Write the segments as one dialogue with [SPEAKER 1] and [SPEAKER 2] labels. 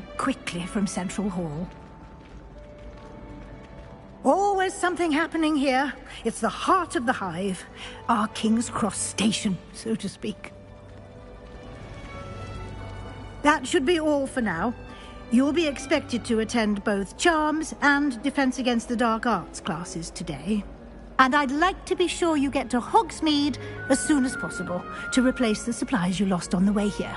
[SPEAKER 1] quickly from Central Hall. Always something happening here. It's the heart of the hive. Our King's Cross station, so to speak. That should be all for now. You'll be expected to attend both Charms and Defense Against the Dark Arts classes today. And I'd like to be sure you get to Hogsmeade as soon as possible to replace the supplies you lost on the way here.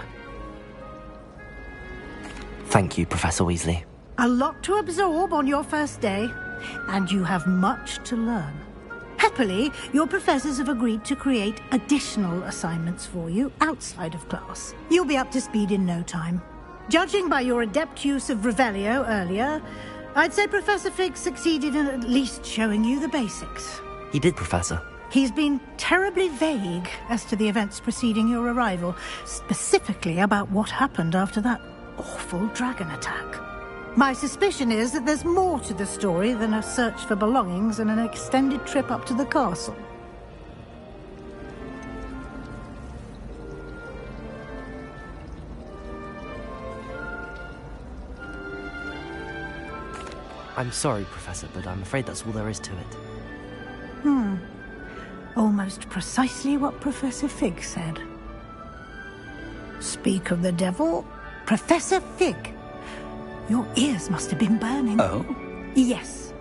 [SPEAKER 2] Thank you, Professor Weasley.
[SPEAKER 1] A lot to absorb on your first day, and you have much to learn. Happily, your professors have agreed to create additional assignments for you outside of class. You'll be up to speed in no time. Judging by your adept use of Revelio earlier, I'd say Professor Fig succeeded in at least showing you the basics.
[SPEAKER 2] He did, Professor.
[SPEAKER 1] He's been terribly vague as to the events preceding your arrival, specifically about what happened after that awful dragon attack. My suspicion is that there's more to the story than a search for belongings and an extended trip up to the castle.
[SPEAKER 2] I'm sorry, Professor, but I'm afraid that's all there is to it.
[SPEAKER 1] Almost precisely what Professor Fig said. Speak of the devil, Professor Fig. Your ears must have been burning.
[SPEAKER 3] Oh?
[SPEAKER 1] Yes.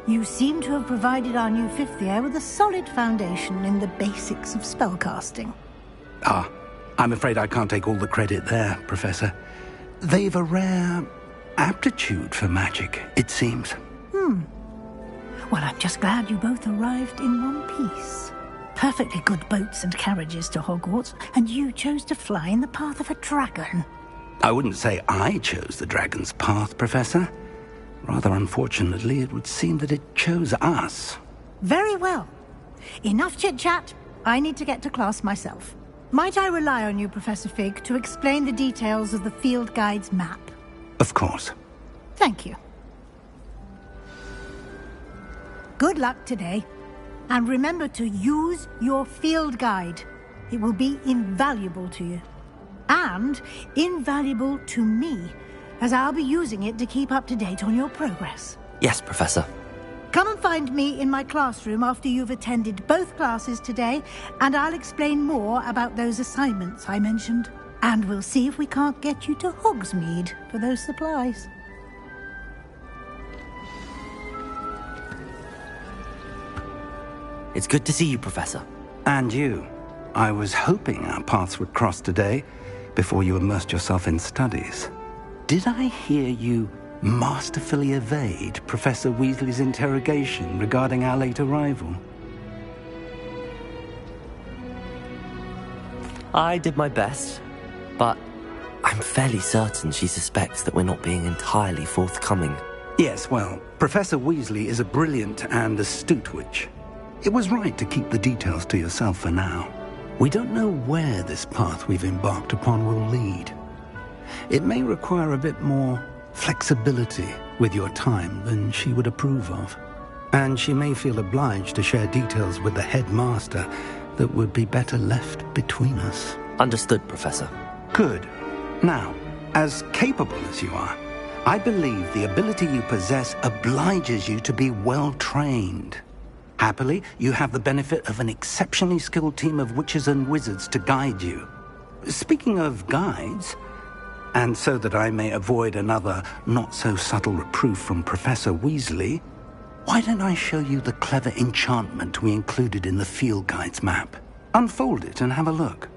[SPEAKER 1] You seem to have provided our new fifth year with a solid foundation in the basics of spellcasting.
[SPEAKER 3] I'm afraid I can't take all the credit there, Professor. They've a rare aptitude for magic, it seems.
[SPEAKER 1] Well, I'm just glad you both arrived in one piece. Perfectly good boats and carriages to Hogwarts, and you chose to fly in the path of a dragon.
[SPEAKER 3] I wouldn't say I chose the dragon's path, Professor. Rather unfortunately, it would seem that it chose us.
[SPEAKER 1] Very well. Enough chit-chat. I need to get to class myself. Might I rely on you, Professor Fig, to explain the details of the field guide's map?
[SPEAKER 3] Of course.
[SPEAKER 1] Thank you. Good luck today. And remember to use your field guide. It will be invaluable to you. And invaluable to me, as I'll be using it to keep up to date on your progress.
[SPEAKER 2] Yes, Professor.
[SPEAKER 1] Come and find me in my classroom after you've attended both classes today, and I'll explain more about those assignments I mentioned. And we'll see if we can't get you to Hogsmeade for those supplies.
[SPEAKER 2] It's good to see you, Professor.
[SPEAKER 3] And you. I was hoping our paths would cross today, before you immersed yourself in studies. Did I hear you masterfully evade Professor Weasley's interrogation regarding our late arrival?
[SPEAKER 2] I did my best, but I'm fairly certain she suspects that we're not being entirely forthcoming.
[SPEAKER 3] Yes, well, Professor Weasley is a brilliant and astute witch. It was right to keep the details to yourself for now. We don't know where this path we've embarked upon will lead. It may require a bit more flexibility with your time than she would approve of. And she may feel obliged to share details with the headmaster that would be better left between us.
[SPEAKER 2] Understood, Professor.
[SPEAKER 3] Good. Now, as capable as you are, I believe the ability you possess obliges you to be well trained. Happily, you have the benefit of an exceptionally skilled team of witches and wizards to guide you. Speaking of guides, and so that I may avoid another not-so-subtle reproof from Professor Weasley, why don't I show you the clever enchantment we included in the field guide's map? Unfold it and have a look.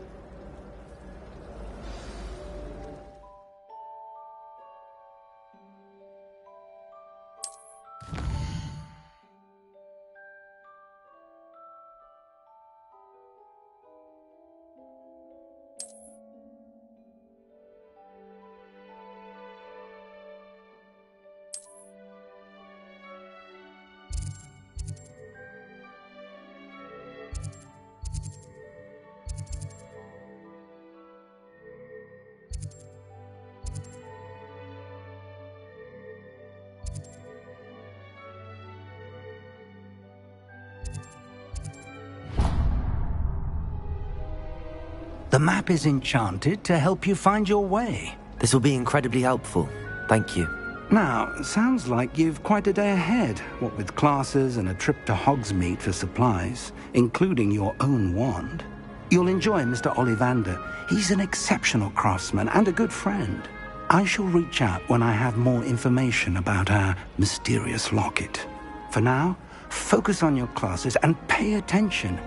[SPEAKER 3] The map is enchanted to help you find your way.
[SPEAKER 2] This will be incredibly helpful. Thank you.
[SPEAKER 3] Now, sounds like you've quite a day ahead, what with classes and a trip to Hogsmeade for supplies, including your own wand. You'll enjoy Mr. Ollivander. He's an exceptional craftsman and a good friend. I shall reach out when I have more information about our mysterious locket. For now, focus on your classes and pay attention.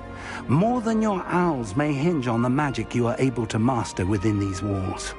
[SPEAKER 3] More than your owls may hinge on the magic you are able to master within these walls.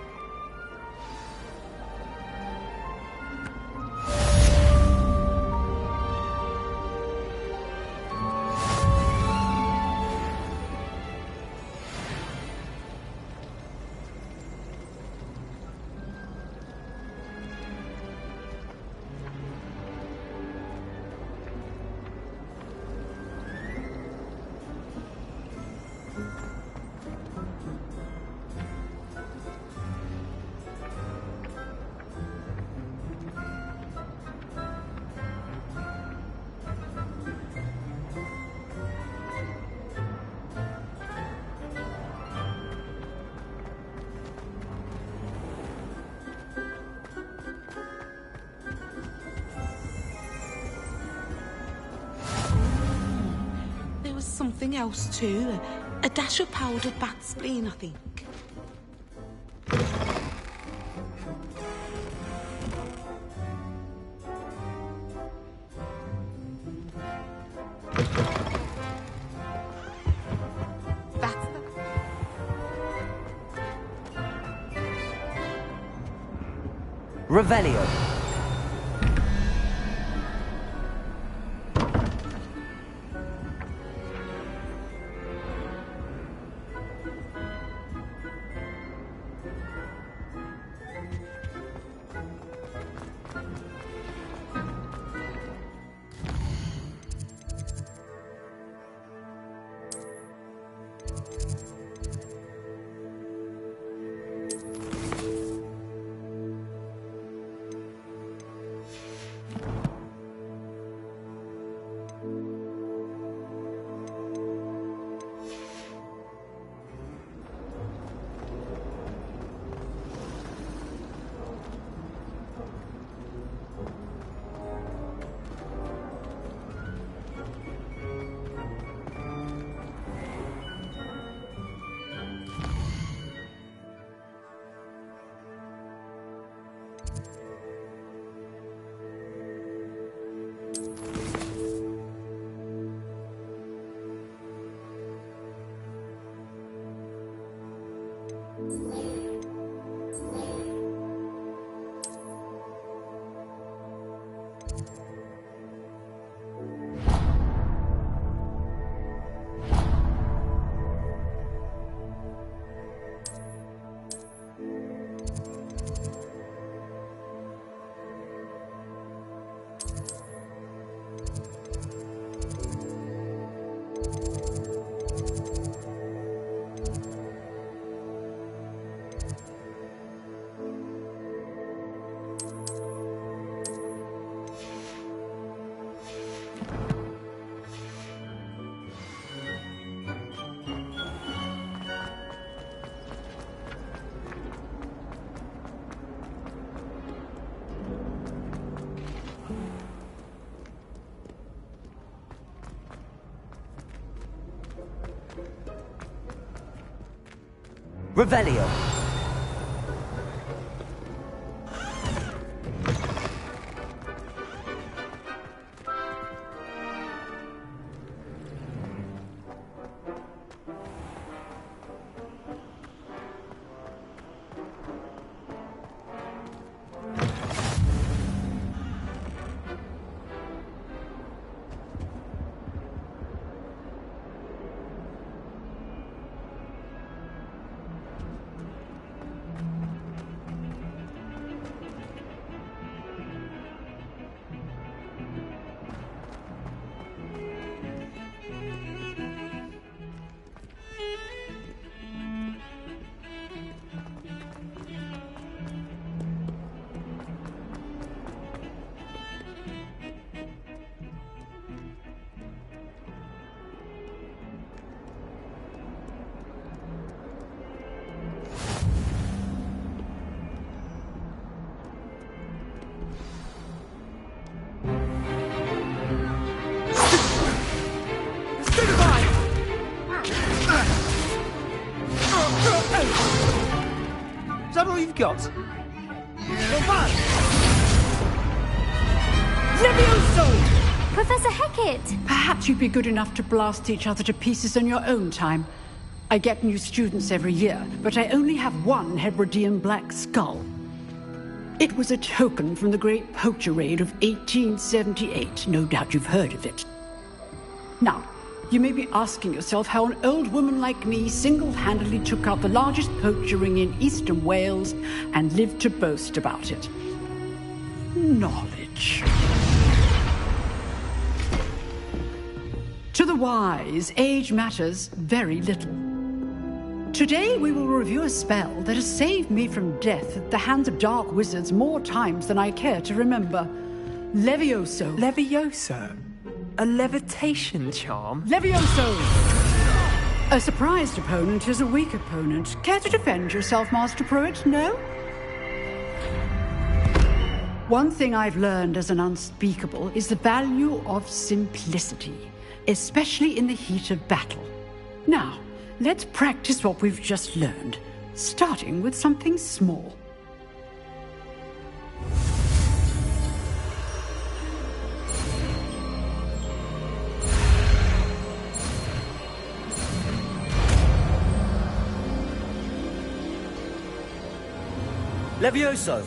[SPEAKER 4] Something else too. A dash of powdered bat spleen, I think. That's the...
[SPEAKER 2] Revelio. Revelio.
[SPEAKER 5] all you've got?
[SPEAKER 6] Levioso!
[SPEAKER 7] Professor Hecat!
[SPEAKER 6] Perhaps you'd be good enough to blast each other to pieces on your own time. I get new students every year, but I only have one Hebridean black skull. It was a token from the Great Poacher Raid of 1878. No doubt you've heard of it. Now, you may be asking yourself how an old woman like me single-handedly took out the largest poacher ring in eastern Wales and lived to boast about it. Knowledge. To the wise, age matters very little. Today we will review a spell that has saved me from death at the hands of dark wizards more times than I care to remember. Levioso.
[SPEAKER 5] Levioso? A levitation charm?
[SPEAKER 6] Levioso! A surprised opponent is a weak opponent. Care to defend yourself, Master Pruitt? No? One thing I've learned as an unspeakable is the value of simplicity, especially in the heat of battle. Now, let's practice what we've just learned, starting with something small.
[SPEAKER 2] Levioso!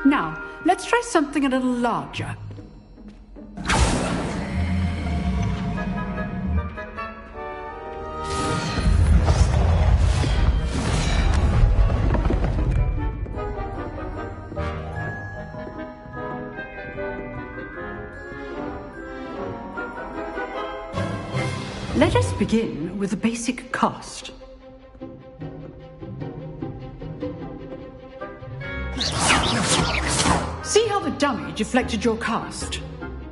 [SPEAKER 6] Now, let's try something a little larger. Let us begin with the basic cast. See how the dummy deflected your cast?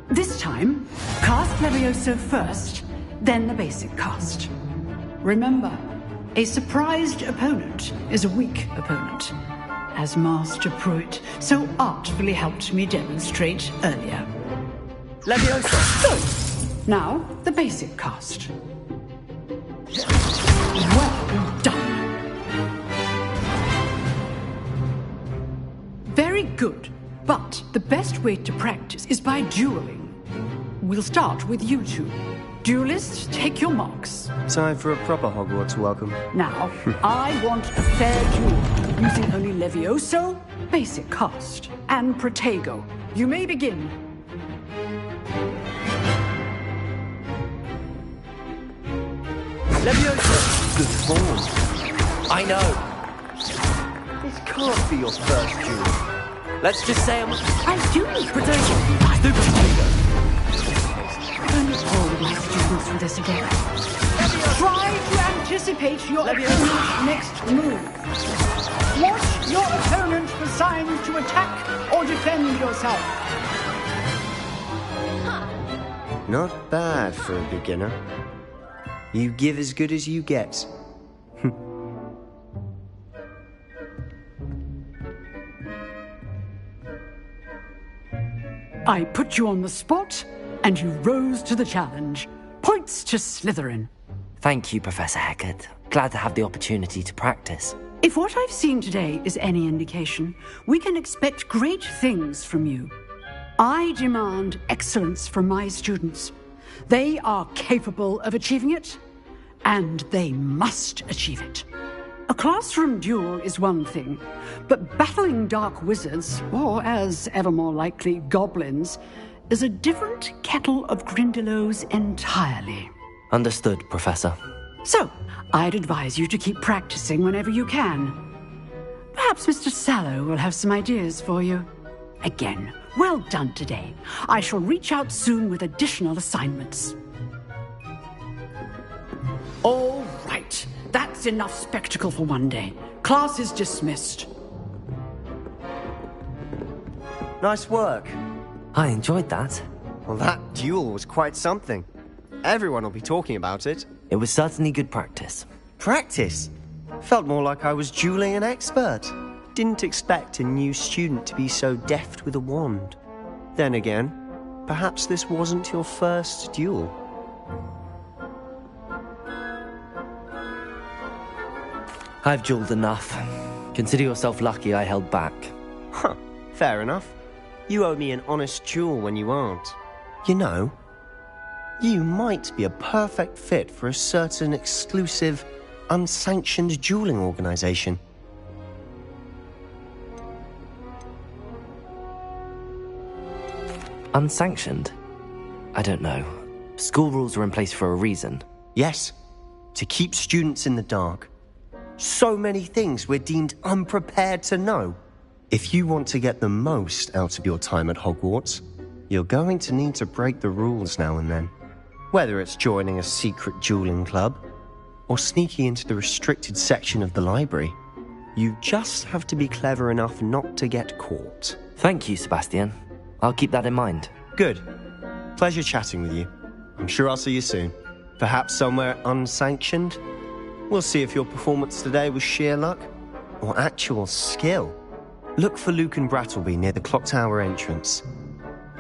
[SPEAKER 6] This time, cast Levioso first, then the basic cast. Remember, a surprised opponent is a weak opponent, as Master Pruitt so artfully helped me demonstrate earlier.
[SPEAKER 2] Levioso!
[SPEAKER 6] Good. Now, the basic cast. Well done. Very good. But the best way to practice is by dueling. We'll start with you two. Duelists, take your marks.
[SPEAKER 5] Time for a proper Hogwarts welcome.
[SPEAKER 6] Now, I want a fair duel, using only Levioso, basic cast, and Protego. You may begin.
[SPEAKER 2] Levioso!
[SPEAKER 5] Good form.
[SPEAKER 2] I know.
[SPEAKER 5] This can't be your first duel.
[SPEAKER 2] Let's just say
[SPEAKER 6] I do need
[SPEAKER 2] Potato! Do potato!
[SPEAKER 6] Don't hold my students through this again. Try to anticipate your opponent's next move. Watch your opponent for signs to attack or defend yourself.
[SPEAKER 5] Not bad for a beginner. You give as good as you get.
[SPEAKER 6] I put you on the spot, and you rose to the challenge. Points to Slytherin.
[SPEAKER 2] Thank you, Professor Hecat. Glad to have the opportunity to practice.
[SPEAKER 6] If what I've seen today is any indication, we can expect great things from you. I demand excellence from my students. They are capable of achieving it, and they must achieve it. A classroom duel is one thing, but battling dark wizards, or as ever more likely, goblins, is a different kettle of Grindylows entirely.
[SPEAKER 2] Understood, Professor.
[SPEAKER 6] So, I'd advise you to keep practicing whenever you can. Perhaps Mr. Sallow will have some ideas for you. Again, well done today. I shall reach out soon with additional assignments. All right. That's enough spectacle for one day. Class is dismissed.
[SPEAKER 5] Nice work.
[SPEAKER 2] I enjoyed that.
[SPEAKER 5] Well, that duel was quite something. Everyone will be talking about it.
[SPEAKER 2] It was certainly good practice.
[SPEAKER 5] Practice? Felt more like I was dueling an expert. Didn't expect a new student to be so deft with a wand. Then again, perhaps this wasn't your first duel.
[SPEAKER 2] I've dueled enough. Consider yourself lucky I held back.
[SPEAKER 5] Huh, fair enough. You owe me an honest duel when you aren't. You know, you might be a perfect fit for a certain exclusive, unsanctioned dueling organization.
[SPEAKER 2] Unsanctioned? I don't know. School rules are in place for a reason.
[SPEAKER 5] Yes, to keep students in the dark. So many things we're deemed unprepared to know. If you want to get the most out of your time at Hogwarts, you're going to need to break the rules now and then. Whether it's joining a secret dueling club, or sneaking into the restricted section of the library, you just have to be clever enough not to get caught.
[SPEAKER 2] Thank you, Sebastian. I'll keep that in mind.
[SPEAKER 5] Good. Pleasure chatting with you. I'm sure I'll see you soon. Perhaps somewhere unsanctioned? We'll see if your performance today was sheer luck or actual skill. Look for Luke and Brattleby near the clock tower entrance,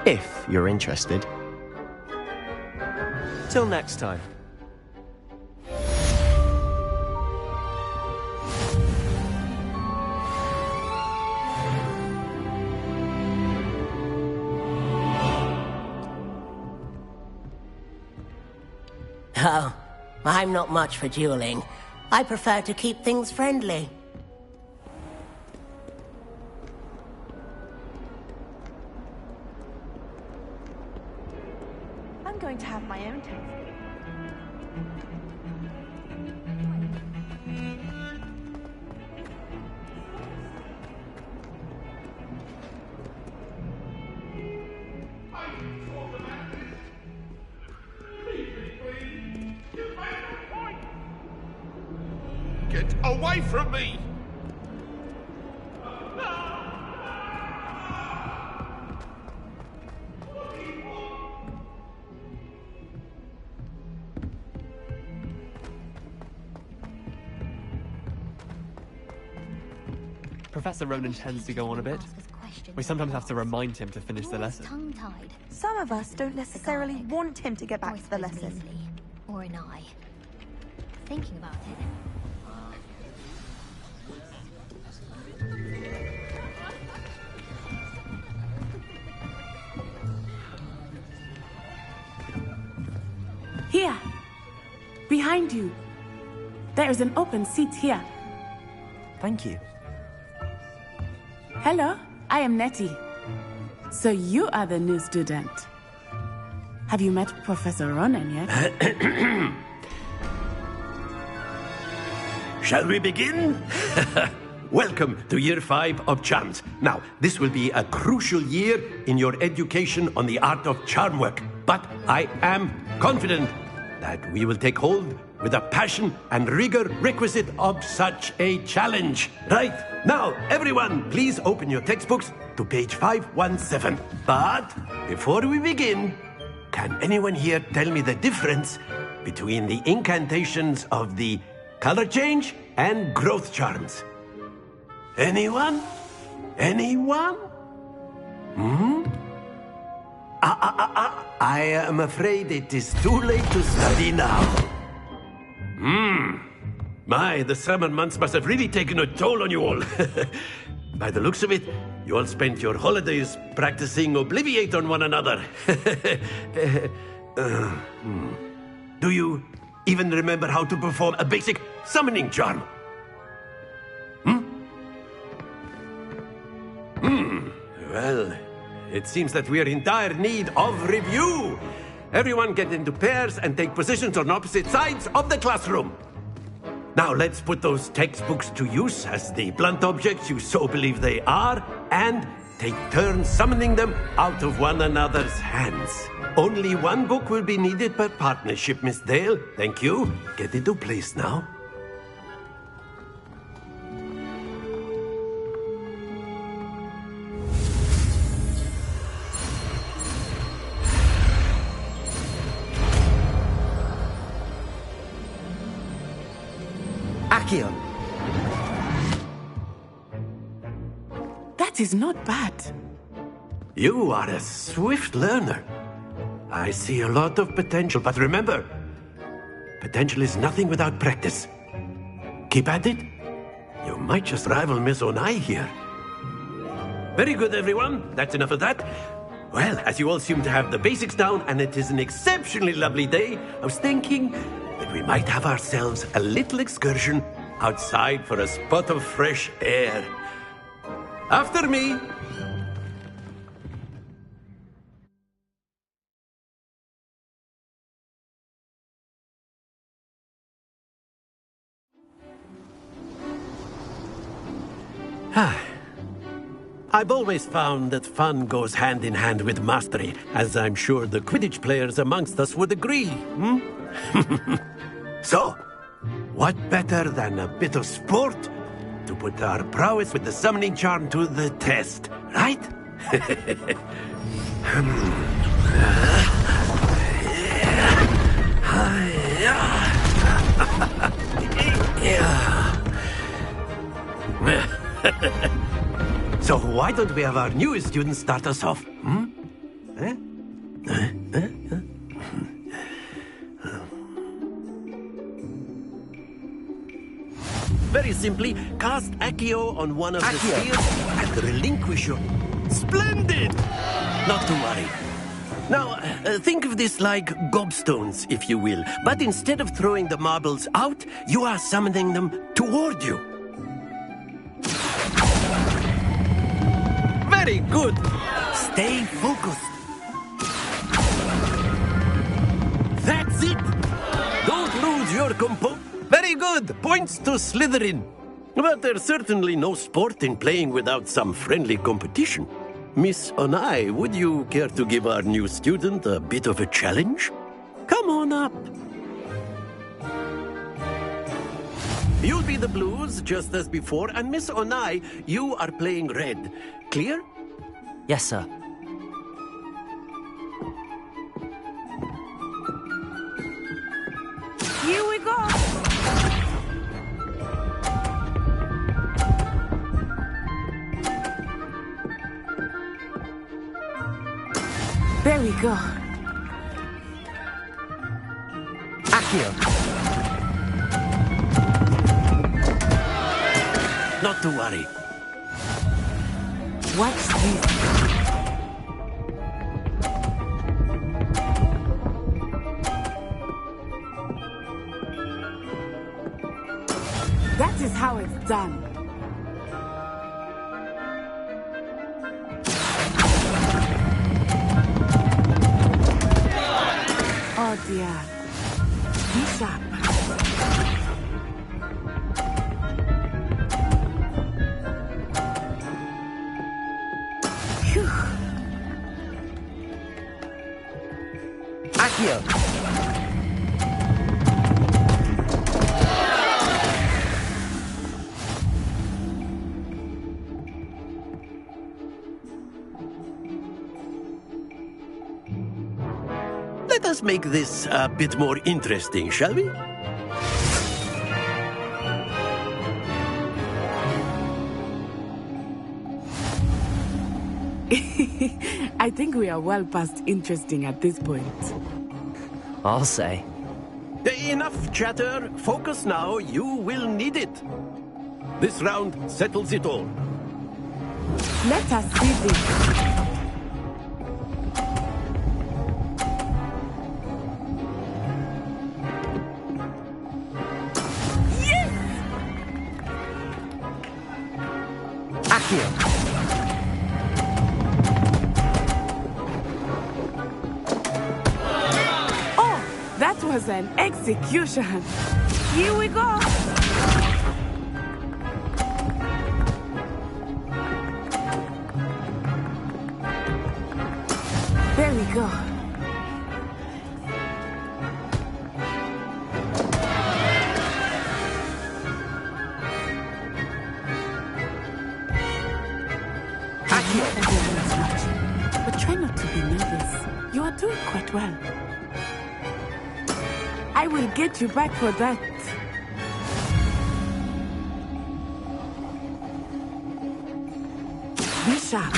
[SPEAKER 5] if you're interested. Till next time.
[SPEAKER 8] Oh, I'm not much for dueling. I prefer to keep things friendly.
[SPEAKER 9] I'm going to have my own taste.
[SPEAKER 10] Get away from me!
[SPEAKER 11] Professor Ronan tends to go on a bit. We sometimes have to remind him to finish the lesson.
[SPEAKER 9] Tongue-tied. Some of us don't necessarily want him to get back to the lesson.
[SPEAKER 7] Or an eye. Thinking about it.
[SPEAKER 4] Here! Behind you! There is an open seat here.
[SPEAKER 2] Thank you.
[SPEAKER 4] Hello, I am Nettie. So you are the new student. Have you met Professor Ronan yet?
[SPEAKER 10] Shall we begin? Welcome to Year 5 of Charms. Now, this will be a crucial year in your education on the art of charm work. But I am confident that we will take hold with the passion and rigor requisite of such a challenge. Right, now, everyone, please open your textbooks to page 517. But before we begin, can anyone here tell me the difference between the incantations of the color change and growth charms? Anyone? Anyone? I am afraid it is too late to study now. My, the summer months must have really taken a toll on you all. By the looks of it, you all spent your holidays practicing Obliviate on one another. Do you even remember how to perform a basic summoning charm? Well, it seems that we are in dire need of review. Everyone get into pairs and take positions on opposite sides of the classroom. Now let's put those textbooks to use as the blunt objects you so believe they are, and take turns summoning them out of one another's hands. Only one book will be needed per partnership, Miss Dale. Thank you. Get into place now.
[SPEAKER 5] Accio!
[SPEAKER 4] That is not bad.
[SPEAKER 10] You are a swift learner. I see a lot of potential, but remember, potential is nothing without practice. Keep at it. You might just rival Miss Onai here. Very good, everyone. That's enough of that. Well, as you all seem to have the basics down, and it is an exceptionally lovely day, I was thinking that we might have ourselves a little excursion outside for a spot of fresh air. After me. I've always found that fun goes hand in hand with mastery, as I'm sure the Quidditch players amongst us would agree. So, what better than a bit of sport to put our prowess with the summoning charm to the test, right? So why don't we have our newest student start us off? Very simply, cast Accio on one of the spheres and relinquish your... Splendid! Not to worry. Now, think of this like gobstones, if you will. But instead of throwing the marbles out, you are summoning them toward you. Very good. Stay focused. That's it. Don't lose your composure. Very good. Points to Slytherin. But there's certainly no sport in playing without some friendly competition. Miss Onai, would you care to give our new student a bit of a challenge? Come on up. You'll be the blues, just as before, and Miss Onai, you are playing red. Clear?
[SPEAKER 2] Yes, sir.
[SPEAKER 4] Here we go! There we go.
[SPEAKER 2] Accio.
[SPEAKER 10] Not to worry.
[SPEAKER 4] Watch this. That is how it's done. Oh dear. Be sharp. Phew.
[SPEAKER 2] Accio.
[SPEAKER 10] Let us make this a bit more interesting, shall we?
[SPEAKER 4] I think we are well past interesting at this point.
[SPEAKER 2] I'll say.
[SPEAKER 10] Enough chatter. Focus now. You will need it. This round settles it all.
[SPEAKER 4] Let us see this. Oh, that was an execution. Here we go. There we go. But try not to be nervous. You are doing quite well. I will get you back for that. Be sharp.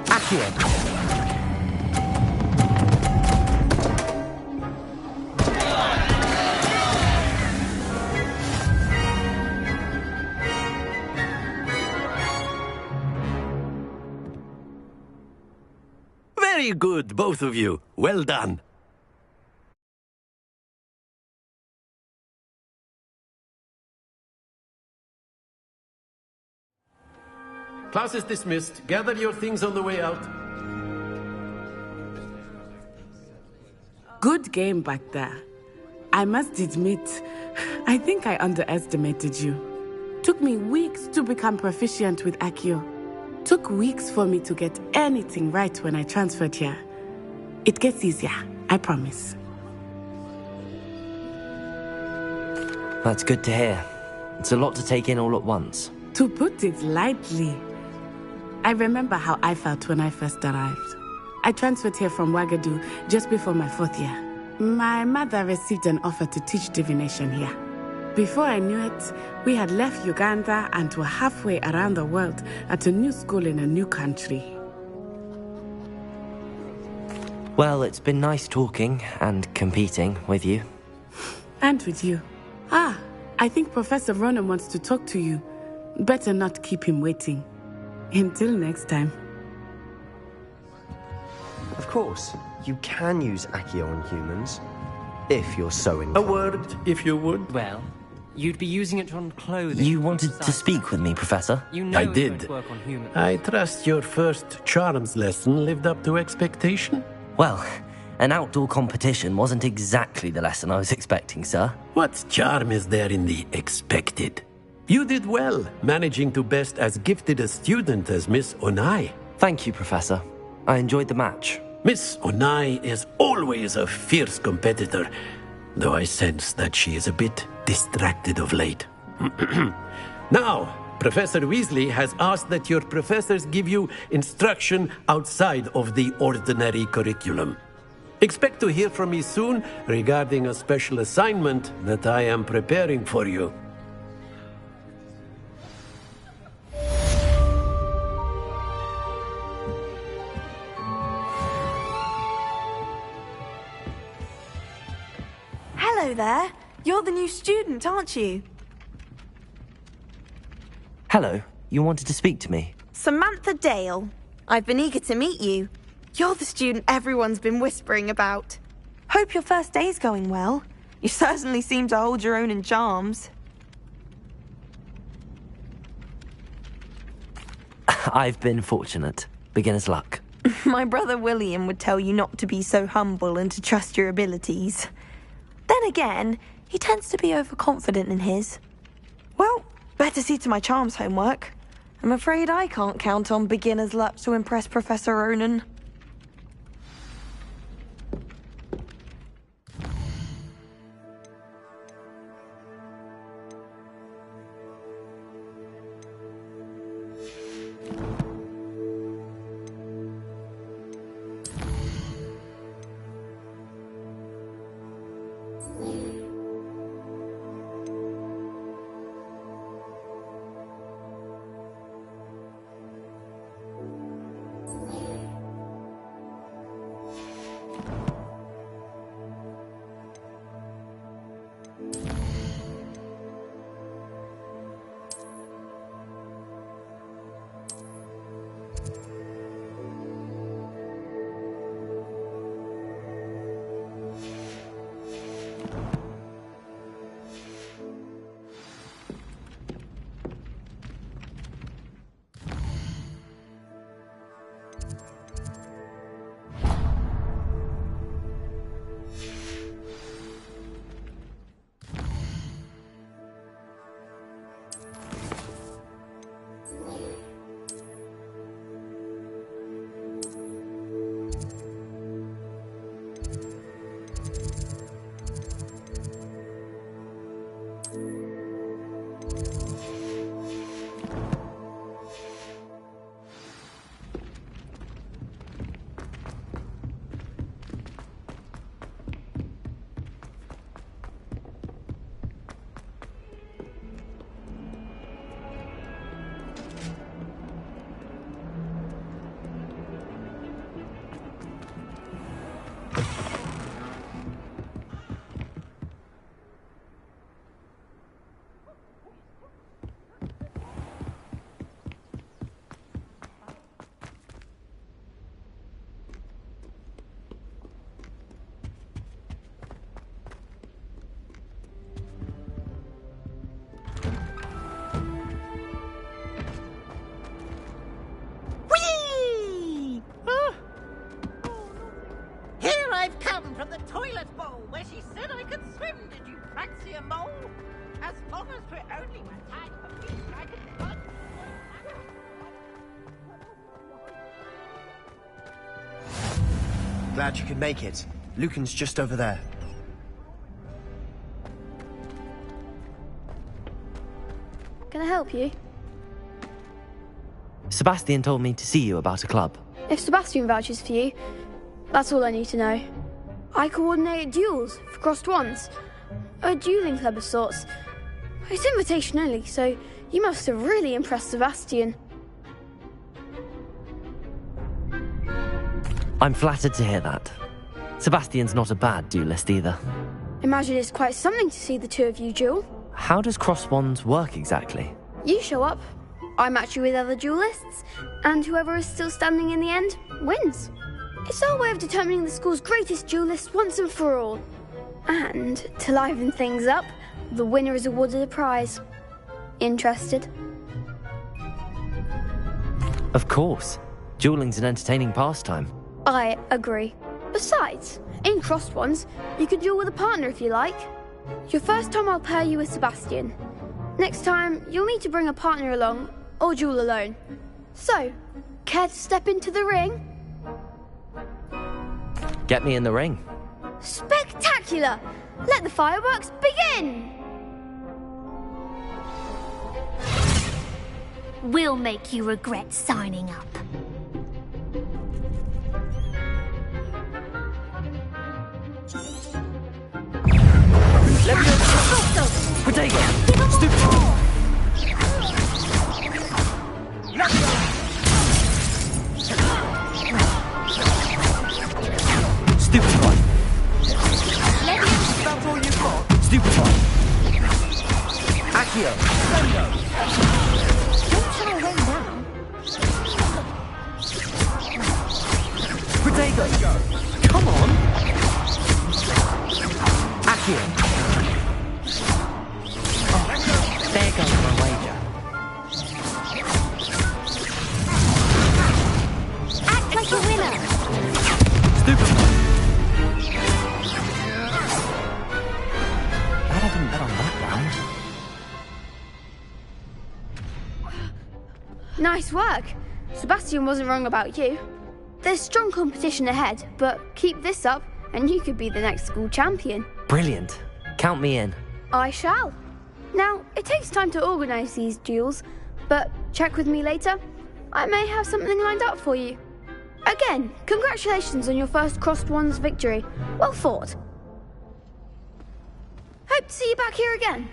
[SPEAKER 2] Accio!
[SPEAKER 10] Very good, both of you. Well done. Class is dismissed. Gather your things on the way out.
[SPEAKER 4] Good game back there. I must admit, I think I underestimated you. Took me weeks to become proficient with Accio. Took weeks for me to get anything right when I transferred here. It gets easier, I promise.
[SPEAKER 2] That's good to hear. It's a lot to take in all at once.
[SPEAKER 4] To put it lightly, I remember how I felt when I first arrived. I transferred here from Wagadu just before my 4th year. My mother received an offer to teach divination here. Before I knew it, we had left Uganda and were halfway around the world at a new school in a new country.
[SPEAKER 2] Well, it's been nice talking and competing with you.
[SPEAKER 4] And with you. Ah, I think Professor Ronan wants to talk to you. Better not keep him waiting. Until next time.
[SPEAKER 5] Of course, you can use Accio on humans, if you're so inclined.
[SPEAKER 10] A word, if you would.
[SPEAKER 11] Well, you'd be using it on clothing.
[SPEAKER 2] You wanted to speak with me, Professor?
[SPEAKER 11] You know
[SPEAKER 10] I
[SPEAKER 11] it
[SPEAKER 10] did.
[SPEAKER 11] won't work on humans.
[SPEAKER 10] I trust your first charms lesson lived up to expectation?
[SPEAKER 2] Well, an outdoor competition wasn't exactly the lesson I was expecting, sir.
[SPEAKER 10] What charm is there in the expected? You did well, managing to best as gifted a student as Miss Onai.
[SPEAKER 2] Thank you, Professor. I enjoyed the match.
[SPEAKER 10] Miss Onai is always a fierce competitor, though I sense that she is a bit distracted of late. Now, Professor Weasley has asked that your professors give you instruction outside of the ordinary curriculum. Expect to hear from me soon regarding a special assignment that I am preparing for you.
[SPEAKER 9] Hello there. You're the new student, aren't you?
[SPEAKER 2] Hello, you wanted to speak to me?
[SPEAKER 9] Samantha Dale. I've been eager to meet you. You're the student everyone's been whispering about. Hope your first day's going well. You certainly seem to hold your own in charms.
[SPEAKER 2] I've been fortunate. Beginner's luck.
[SPEAKER 9] My brother William would tell you not to be so humble and to trust your abilities. Then again, he tends to be overconfident in his. Well, better see to my charms homework. I'm afraid I can't count on beginner's luck to impress Professor Ronan.
[SPEAKER 12] where she said I could swim. Did you fancy a mole? As long as we're only tied for peace, I can punch.
[SPEAKER 5] Glad you could make it. Lucan's just over there.
[SPEAKER 13] Can I help you?
[SPEAKER 2] Sebastian told me to see you about a club.
[SPEAKER 13] If Sebastian vouches for you, that's all I need to know. I coordinate duels for crossed wands. A dueling club of sorts. It's invitation only, so you must have really impressed Sebastian.
[SPEAKER 2] I'm flattered to hear that. Sebastian's not a bad duelist either.
[SPEAKER 13] Imagine it's quite something to see the two of you duel.
[SPEAKER 2] How does cross wands work exactly?
[SPEAKER 13] You show up, I match you with other duelists, and whoever is still standing in the end wins. It's our way of determining the school's greatest duelist once and for all. And to liven things up, the winner is awarded a prize. Interested?
[SPEAKER 2] Of course. Dueling's an entertaining pastime.
[SPEAKER 13] I agree. Besides, in crossed ones, you can duel with a partner if you like. Your first time I'll pair you with Sebastian. Next time, you'll need to bring a partner along, or duel alone. So, care to step into the ring?
[SPEAKER 2] Get me in the ring.
[SPEAKER 13] Spectacular! Let the fireworks begin!
[SPEAKER 7] We'll make you regret signing up.
[SPEAKER 2] Protego! Stupid! Stupid one!
[SPEAKER 12] That's all you've got?
[SPEAKER 2] Stupid one! Accio!
[SPEAKER 12] Sendo!
[SPEAKER 7] Don't try to rain down.
[SPEAKER 2] Protego! Come on! Accio! There goes my wager.
[SPEAKER 7] Act like a winner.
[SPEAKER 2] Stupid one! Glad I didn't bet on that round.
[SPEAKER 13] Nice work. Sebastian wasn't wrong about you. There's strong competition ahead, but keep this up and you could be the next school champion.
[SPEAKER 2] Brilliant. Count me in.
[SPEAKER 13] I shall. Now, it takes time to organise these duels, but check with me later. I may have something lined up for you. Again, congratulations on your first crossed wands victory. Well fought. Hope to see you back here again.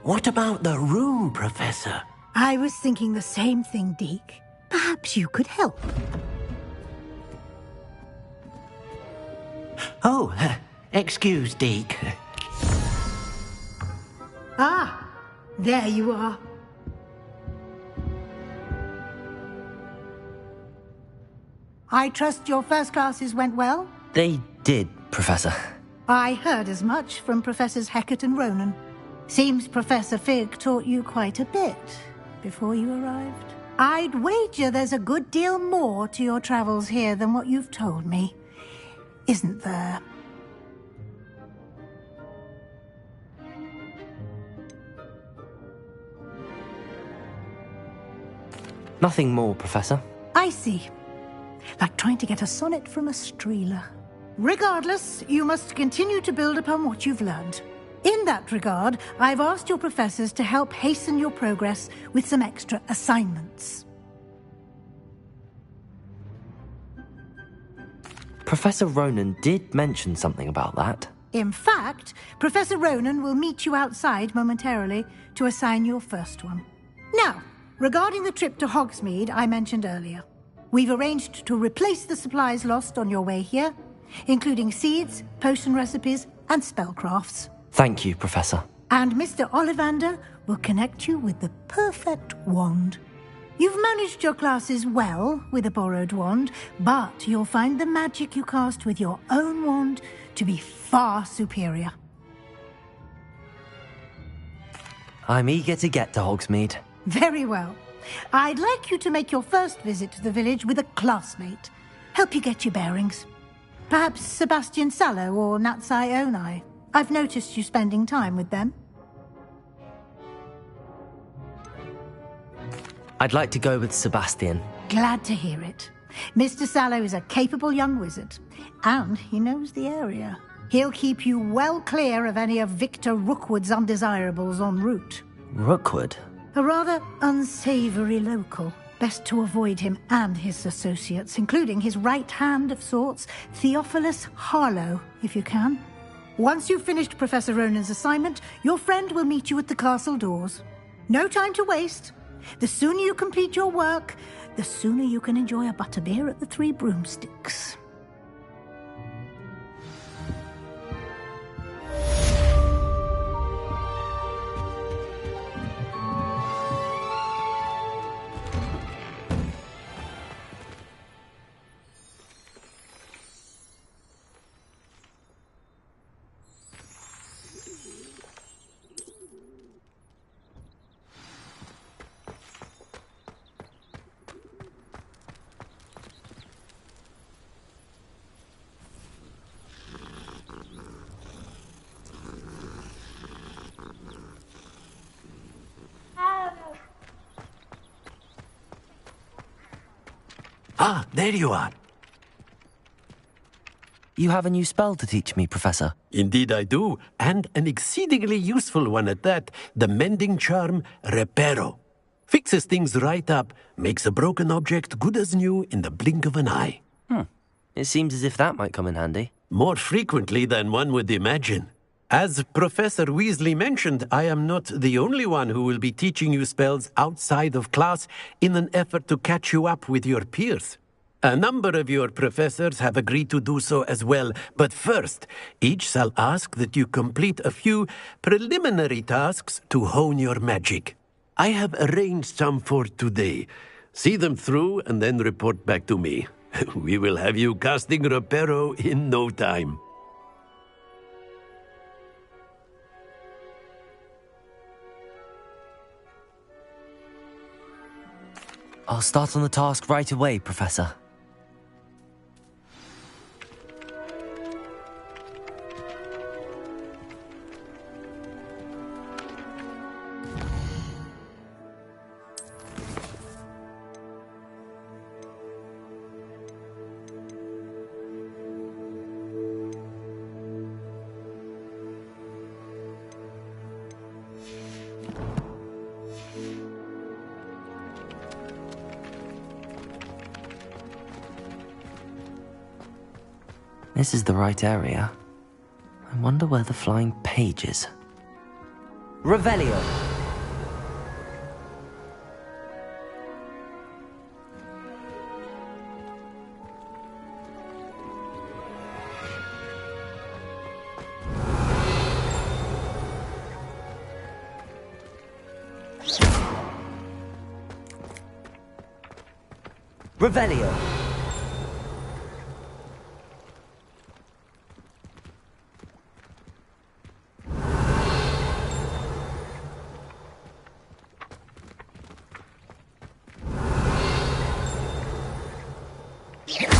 [SPEAKER 10] What about the room, Professor?
[SPEAKER 1] I was thinking the same thing, Deke. Perhaps you could help.
[SPEAKER 10] Oh, excuse, Deke.
[SPEAKER 1] Ah, there you are. I trust your first classes went well?
[SPEAKER 2] They did, Professor.
[SPEAKER 1] I heard as much from Professors Hecat and Ronan. Seems Professor Fig taught you quite a bit before you arrived. I'd wager there's a good deal more to your travels here than what you've told me. Isn't there?
[SPEAKER 2] Nothing more, Professor.
[SPEAKER 1] I see. Like trying to get a sonnet from a streeler. Regardless, you must continue to build upon what you've learned. In that regard, I've asked your professors to help hasten your progress with some extra assignments.
[SPEAKER 2] Professor Ronan did mention something about that.
[SPEAKER 1] In fact, Professor Ronan will meet you outside momentarily to assign your first one. Now, regarding the trip to Hogsmeade I mentioned earlier, we've arranged to replace the supplies lost on your way here, including seeds, potion recipes, and spellcrafts.
[SPEAKER 2] Thank you, Professor.
[SPEAKER 1] And Mr. Ollivander will connect you with the perfect wand. You've managed your classes well with a borrowed wand, but you'll find the magic you cast with your own wand to be far superior.
[SPEAKER 2] I'm eager to get to Hogsmeade.
[SPEAKER 1] Very well. I'd like you to make your first visit to the village with a classmate. Help you get your bearings. Perhaps Sebastian Sallow or Natsai Onai. I've noticed you spending time with them.
[SPEAKER 2] I'd like to go with Sebastian.
[SPEAKER 1] Glad to hear it. Mr. Sallow is a capable young wizard, and he knows the area. He'll keep you well clear of any of Victor Rookwood's undesirables en route.
[SPEAKER 2] Rookwood?
[SPEAKER 1] A rather unsavory local. Best to avoid him and his associates, including his right hand of sorts, Theophilus Harlow, if you can. Once you've finished Professor Ronan's assignment, your friend will meet you at the castle doors. No time to waste. The sooner you complete your work, the sooner you can enjoy a butterbeer at the Three Broomsticks.
[SPEAKER 10] Ah, there you are.
[SPEAKER 2] You have a new spell to teach me, Professor.
[SPEAKER 10] Indeed I do, and an exceedingly useful one at that. The mending charm, Reparo. Fixes things right up, makes a broken object good as new in the blink of an eye.
[SPEAKER 2] It seems as if that might come in handy.
[SPEAKER 10] More frequently than one would imagine. As Professor Weasley mentioned, I am not the only one who will be teaching you spells outside of class in an effort to catch you up with your peers. A number of your professors have agreed to do so as well, but first, each shall ask that you complete a few preliminary tasks to hone your magic. I have arranged some for today. See them through and then report back to me. We will have you casting Reparo in no time.
[SPEAKER 2] I'll start on the task right away, Professor. This is the right area. I wonder where the flying page is. Revelio! Revelio.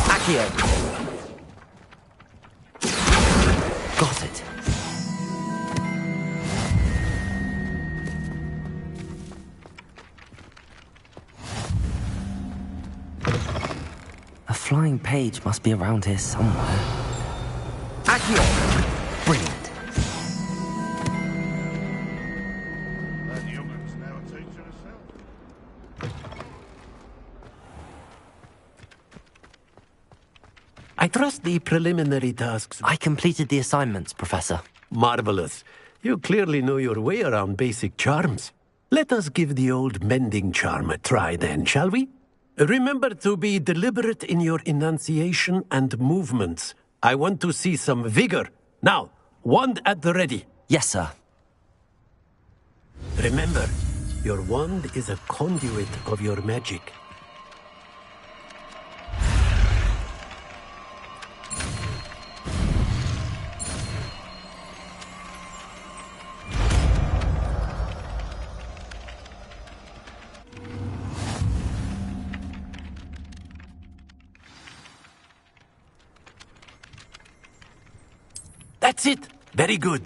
[SPEAKER 2] Accio. Got it. A flying page must be around here somewhere. Accio! Brilliant.
[SPEAKER 14] That young'un's now a teacher herself.
[SPEAKER 10] I trust the preliminary tasks.
[SPEAKER 2] I completed the assignments, Professor.
[SPEAKER 10] Marvelous. You clearly know your way around basic charms. Let us give the old mending charm a try then, shall we? Remember to be deliberate in your enunciation and movements. I want to see some vigor. Now, wand at the ready.
[SPEAKER 2] Yes, sir.
[SPEAKER 10] Remember, your wand is a conduit of your magic. That's it. Very good.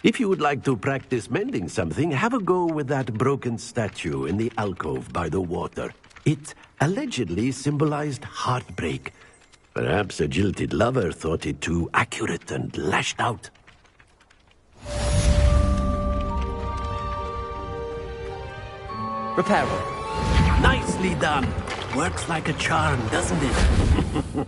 [SPEAKER 10] If you would like to practice mending something, have a go with that broken statue in the alcove by the water. It allegedly symbolized heartbreak. Perhaps a jilted lover thought it too accurate and lashed out.
[SPEAKER 2] Reparo.
[SPEAKER 10] Nicely done. Works like a charm, doesn't it?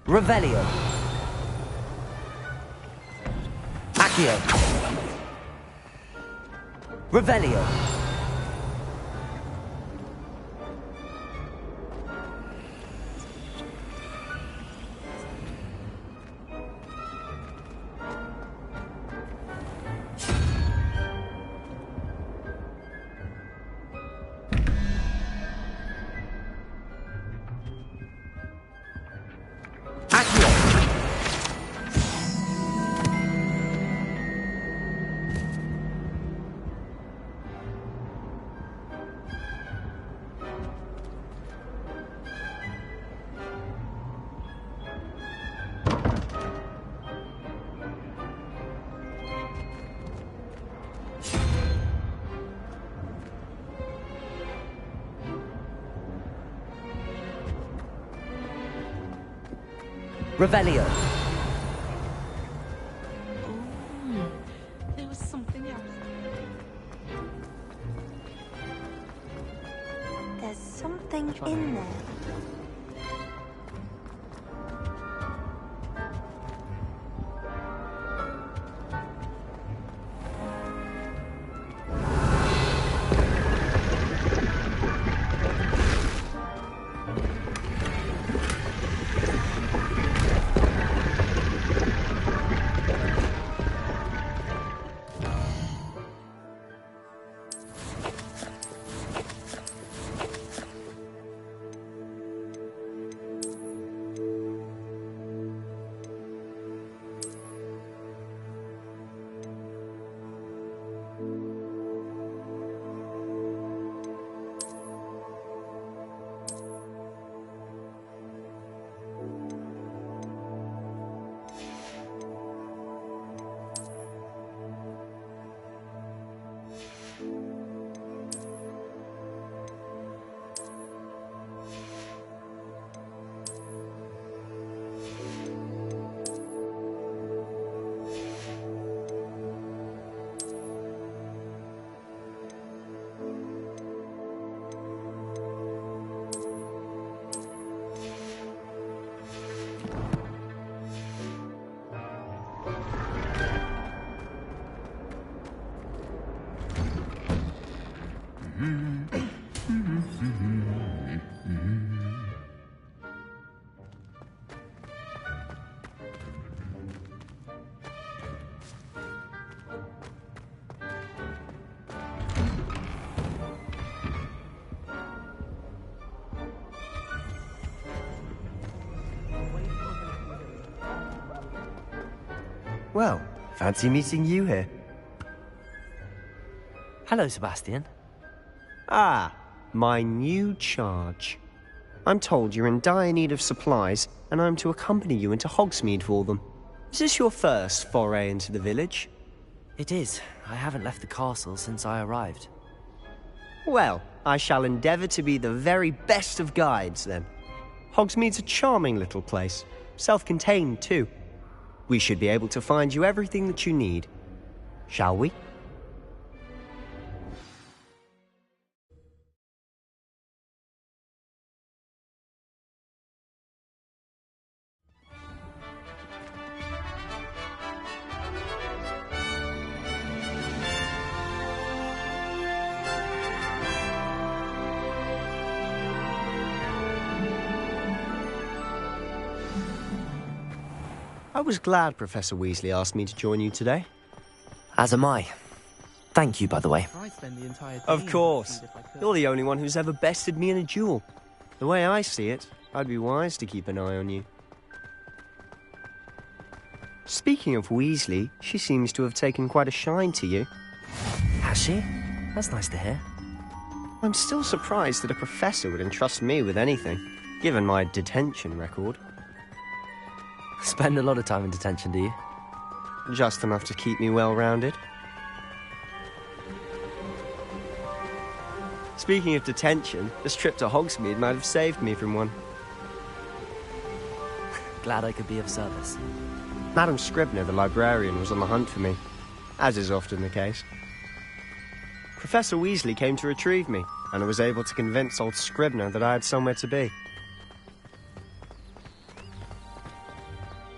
[SPEAKER 2] Revelio. Accio. Revelio. Revelio.
[SPEAKER 9] There was something else. There's something in there.
[SPEAKER 5] Well, fancy meeting you here.
[SPEAKER 2] Hello, Sebastian.
[SPEAKER 5] Ah, my new charge. I'm told you're in dire need of supplies, and I'm to accompany you into Hogsmeade for them. Is this your first foray into the village?
[SPEAKER 2] It is. I haven't left the castle since I arrived.
[SPEAKER 5] Well, I shall endeavour to be the very best of guides, then. Hogsmeade's a charming little place, self-contained too. We should be able to find you everything that you need. Shall we? I was glad Professor Weasley asked me to join you today.
[SPEAKER 2] As am I. Thank you, by the way.
[SPEAKER 5] Of course. You're the only one who's ever bested me in a duel. The way I see it, I'd be wise to keep an eye on you. Speaking of Weasley, she seems to have taken quite a shine to you.
[SPEAKER 2] Has she? That's nice to hear.
[SPEAKER 5] I'm still surprised that a professor would entrust me with anything, given my detention record.
[SPEAKER 2] Spend a lot of time in detention, do you?
[SPEAKER 5] Just enough to keep me well-rounded. Speaking of detention, this trip to Hogsmeade might have saved me from one.
[SPEAKER 2] Glad I could be of service.
[SPEAKER 5] Madam Scribner, the librarian, was on the hunt for me, as is often the case. Professor Weasley came to retrieve me, and I was able to convince old Scribner that I had somewhere to be.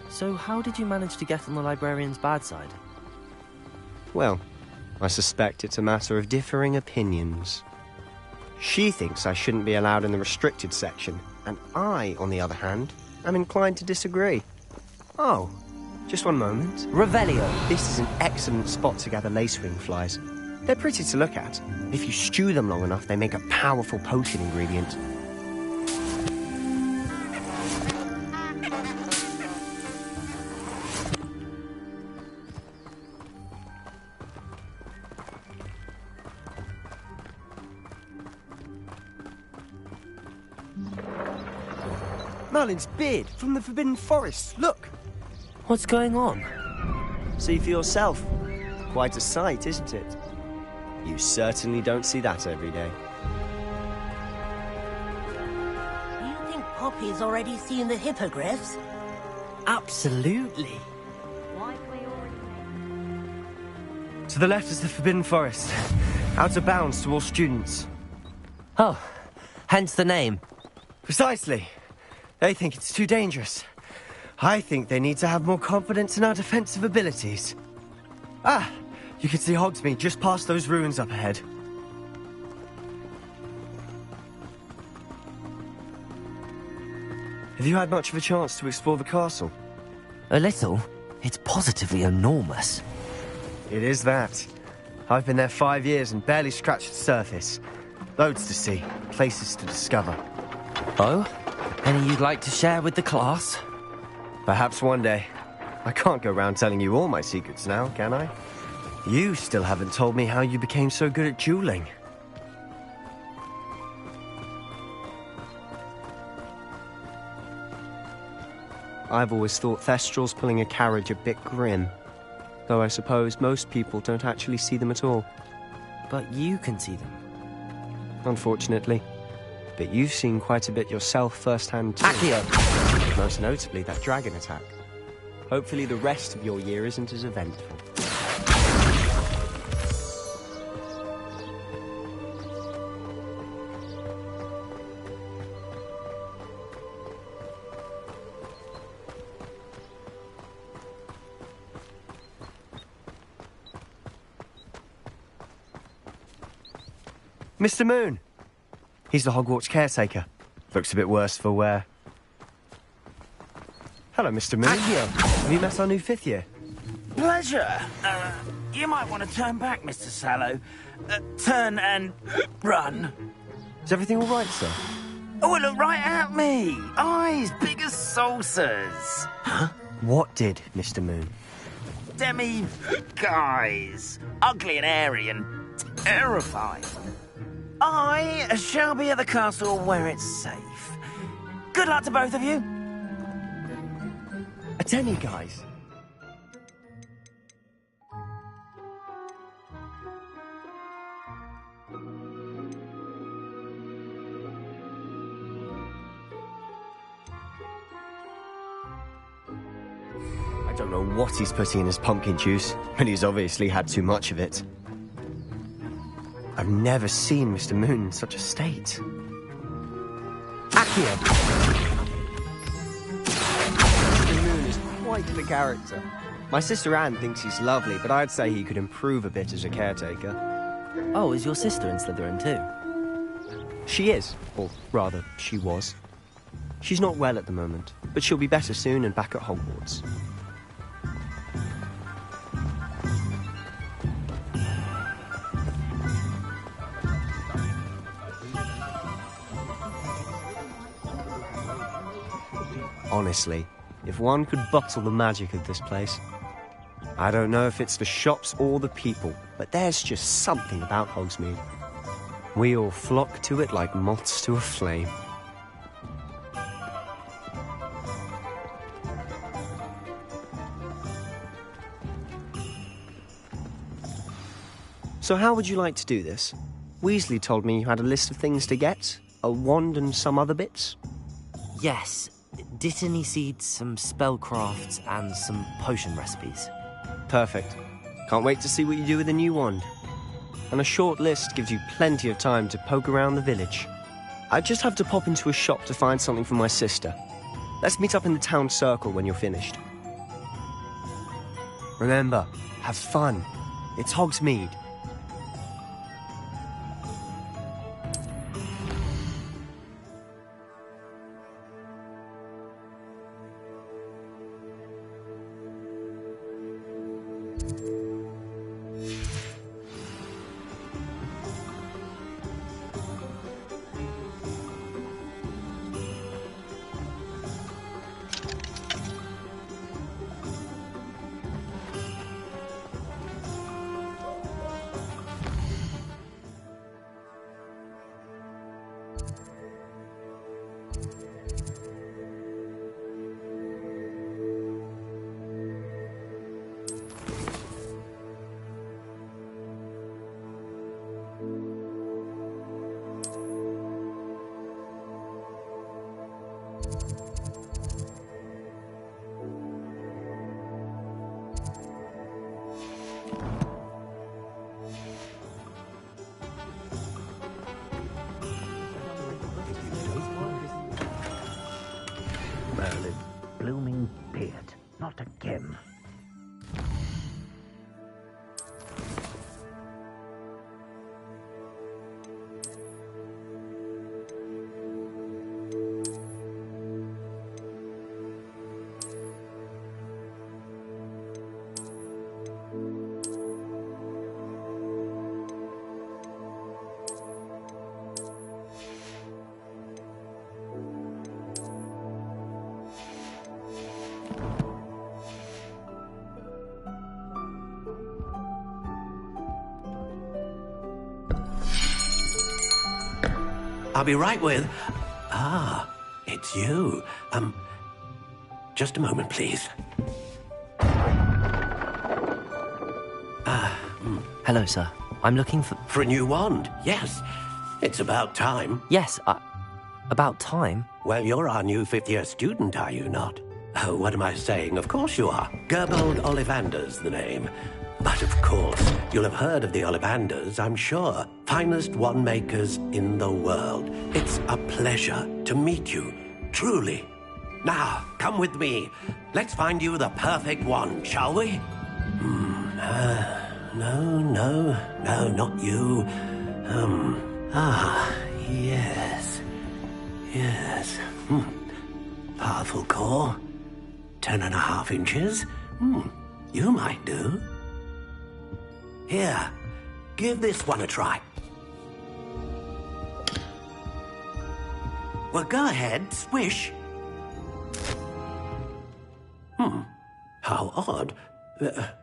[SPEAKER 2] So how did you manage to get on the librarian's bad side?
[SPEAKER 5] Well, I suspect it's a matter of differing opinions. She thinks I shouldn't be allowed in the restricted section, and I, on the other hand, am inclined to disagree. Oh, just one moment.
[SPEAKER 2] Revelio.
[SPEAKER 5] This is an excellent spot to gather lacewing flies. They're pretty to look at. If you stew them long enough, they make a powerful potion ingredient. Merlin's beard from the Forbidden Forest. Look!
[SPEAKER 2] What's going on?
[SPEAKER 5] See for yourself. Quite a sight, isn't it? You certainly don't see that every day.
[SPEAKER 8] Do you think Poppy's already seen the hippogriffs?
[SPEAKER 2] Absolutely.
[SPEAKER 5] To the left is the Forbidden Forest. Out of bounds to all students.
[SPEAKER 2] Oh, hence the name.
[SPEAKER 5] Precisely. They think it's too dangerous. I think they need to have more confidence in our defensive abilities. Ah, you can see Hogsmeade just past those ruins up ahead. Have you had much of a chance to explore the castle?
[SPEAKER 2] A little. It's positively enormous.
[SPEAKER 5] It is that. I've been there 5 years and barely scratched the surface. Loads to see, places to discover.
[SPEAKER 2] Oh? Any you'd like to share with the class?
[SPEAKER 5] Perhaps one day. I can't go round telling you all my secrets now, can I? You still haven't told me how you became so good at dueling. I've always thought Thestrals pulling a carriage a bit grim. Though I suppose most people don't actually see them at all.
[SPEAKER 2] But you can see them.
[SPEAKER 5] Unfortunately. But you've seen quite a bit yourself firsthand too.
[SPEAKER 2] Accio!
[SPEAKER 5] Most notably, that dragon attack. Hopefully the rest of your year isn't as eventful. Mr. Moon! He's the Hogwarts caretaker. Looks a bit worse for wear. Hello, Mr. Moon. Have you met our new 5th year?
[SPEAKER 15] Pleasure. You might want to turn back, Mr. Sallow. Turn and run.
[SPEAKER 5] Is everything all right, sir?
[SPEAKER 15] Oh, look right at me. Eyes big as saucers.
[SPEAKER 5] Huh? What did, Mr. Moon?
[SPEAKER 15] Demi... Guys, ugly and airy and terrifying. I shall be at the castle where it's safe. Good luck to both of you.
[SPEAKER 5] Attendy, guys. I don't know what he's putting in his pumpkin juice, but he's obviously had too much of it. I've never seen Mr. Moon in such a state. Accio! Mr. Moon is quite the character. My sister Anne thinks he's lovely, but I'd say he could improve a bit as a caretaker.
[SPEAKER 2] Oh, is your sister in Slytherin too?
[SPEAKER 5] She is, or rather, she was. She's not well at the moment, but she'll be better soon and back at Hogwarts. Honestly, if one could bottle the magic of this place. I don't know if it's the shops or the people, but there's just something about Hogsmeade. We all flock to it like moths to a flame. So how would you like to do this? Weasley told me you had a list of things to get, a wand and some other bits.
[SPEAKER 2] Yes. Dittany seeds, some spellcrafts, and some potion recipes.
[SPEAKER 5] Perfect. Can't wait to see what you do with the new wand. And a short list gives you plenty of time to poke around the village. I just have to pop into a shop to find something for my sister. Let's meet up in the town circle when you're finished. Remember, have fun. It's Hogsmeade.
[SPEAKER 16] Merlin, blooming beard, not again.
[SPEAKER 10] I'll be right with... Ah, it's you. Just a moment, please.
[SPEAKER 2] Hello, sir. I'm looking for...
[SPEAKER 10] For a new wand, yes. It's about time.
[SPEAKER 2] Yes, about time?
[SPEAKER 10] Well, you're our new fifth-year student, are you not? Oh, what am I saying? Of course you are. Gerbold Ollivander's the name. But of course, you'll have heard of the Ollivanders, I'm sure. Finest wand makers in the world. It's a pleasure to meet you, truly. Now, come with me. Let's find you the perfect wand, shall we? No, not you. Yes. Powerful core. 10.5 inches. You might do. Here, give this one a try. Well, go ahead, swish. How odd.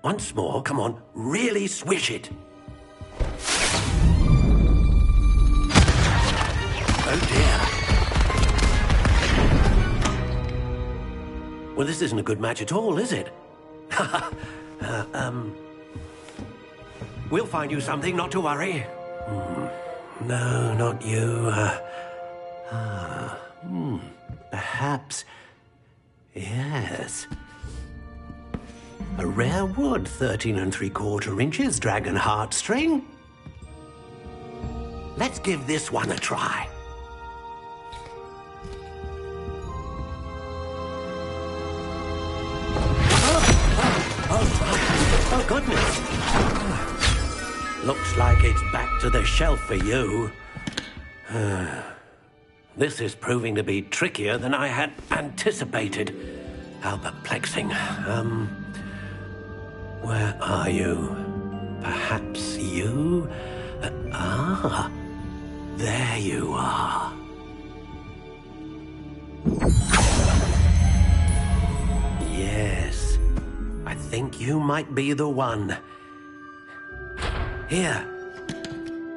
[SPEAKER 10] Once more, come on, really swish it. Oh dear. Well, this isn't a good match at all, is it? We'll find you something, not to worry. No, not you. Perhaps. Yes. A rare wood, 13 3/4 inches, dragon heartstring. Let's give this one a try. Oh, goodness. Looks like it's back to the shelf for you. This is proving to be trickier than I had anticipated. How perplexing. Where are you? Perhaps you? There you are. Yes, I think you might be the one. Here,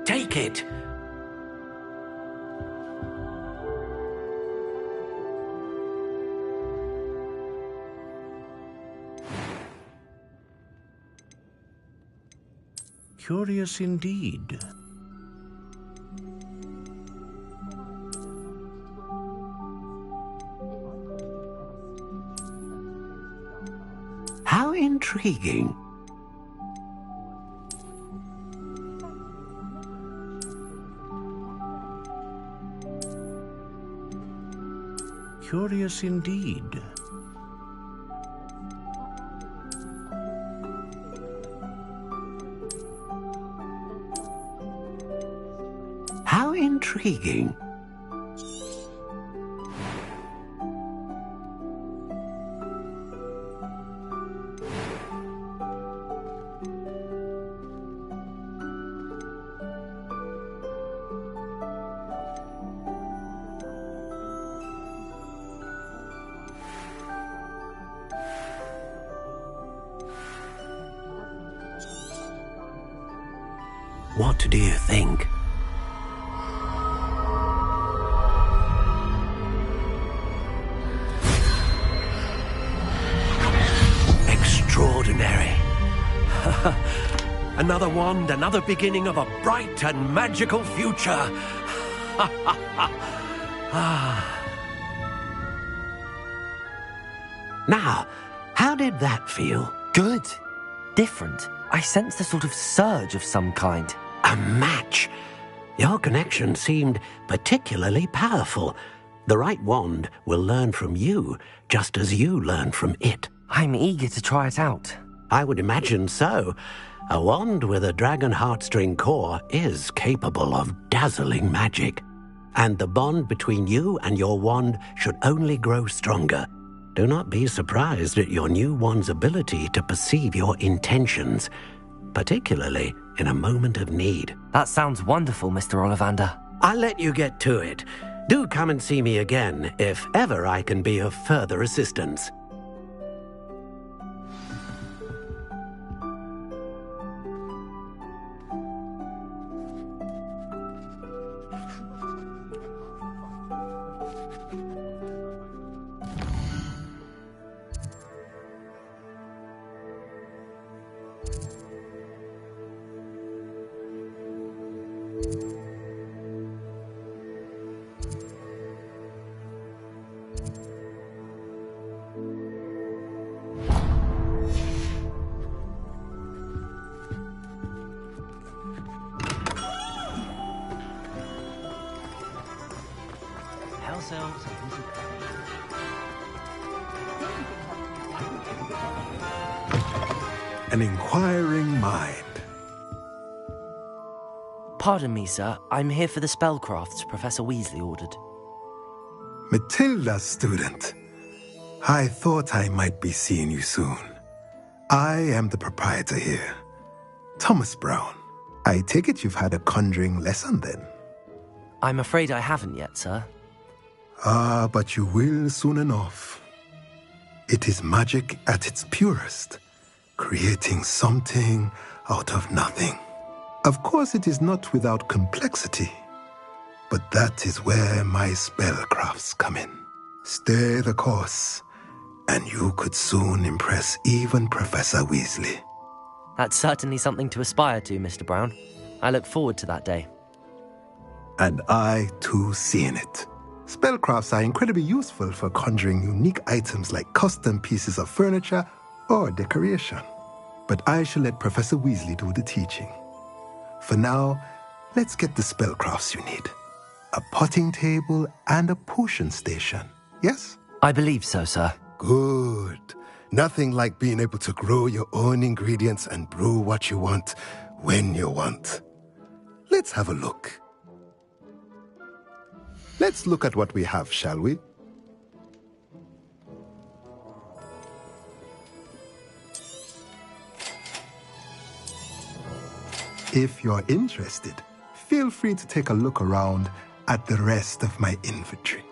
[SPEAKER 10] take it.
[SPEAKER 14] Curious indeed.
[SPEAKER 10] How intriguing.
[SPEAKER 14] Curious indeed.
[SPEAKER 10] How intriguing. What do you think? Extraordinary. Another wand, another beginning of a bright and magical future. Now, how did that feel?
[SPEAKER 2] Good. Different. I sensed a sort of surge of some kind.
[SPEAKER 10] A match. Your connection seemed particularly powerful. The right wand will learn from you, just as you learn from it.
[SPEAKER 2] I'm eager to try it out.
[SPEAKER 10] I would imagine so. A wand with a dragon heartstring core is capable of dazzling magic. And the bond between you and your wand should only grow stronger. Do not be surprised at your new wand's ability to perceive your intentions, particularly in a moment of need.
[SPEAKER 2] That sounds wonderful, Mr. Ollivander.
[SPEAKER 10] I'll let you get to it. Do come and see me again if ever I can be of further assistance.
[SPEAKER 17] An inquiring mind.
[SPEAKER 2] Pardon me, sir. I'm here for the spellcrafts Professor Weasley ordered.
[SPEAKER 17] Matilda's student. I thought I might be seeing you soon. I am the proprietor here, Thomas Brown. I take it you've had a conjuring lesson then?
[SPEAKER 2] I'm afraid I haven't yet, sir.
[SPEAKER 17] Ah, but you will soon enough. It is magic at its purest, creating something out of nothing. Of course, it is not without complexity, but that is where my spellcrafts come in. Stay the course, and you could soon impress even Professor Weasley.
[SPEAKER 2] That's certainly something to aspire to, Mr. Brown. I look forward to that day.
[SPEAKER 17] And I, too, see in it. Spellcrafts are incredibly useful for conjuring unique items like custom pieces of furniture or decoration. But I shall let Professor Weasley do the teaching. For now, let's get the spellcrafts you need. A potting table and a potion station, yes?
[SPEAKER 2] I believe so, sir.
[SPEAKER 17] Good. Nothing like being able to grow your own ingredients and brew what you want when you want. Let's have a look. Let's look at what we have, shall we? If you're interested, feel free to take a look around at the rest of my inventory.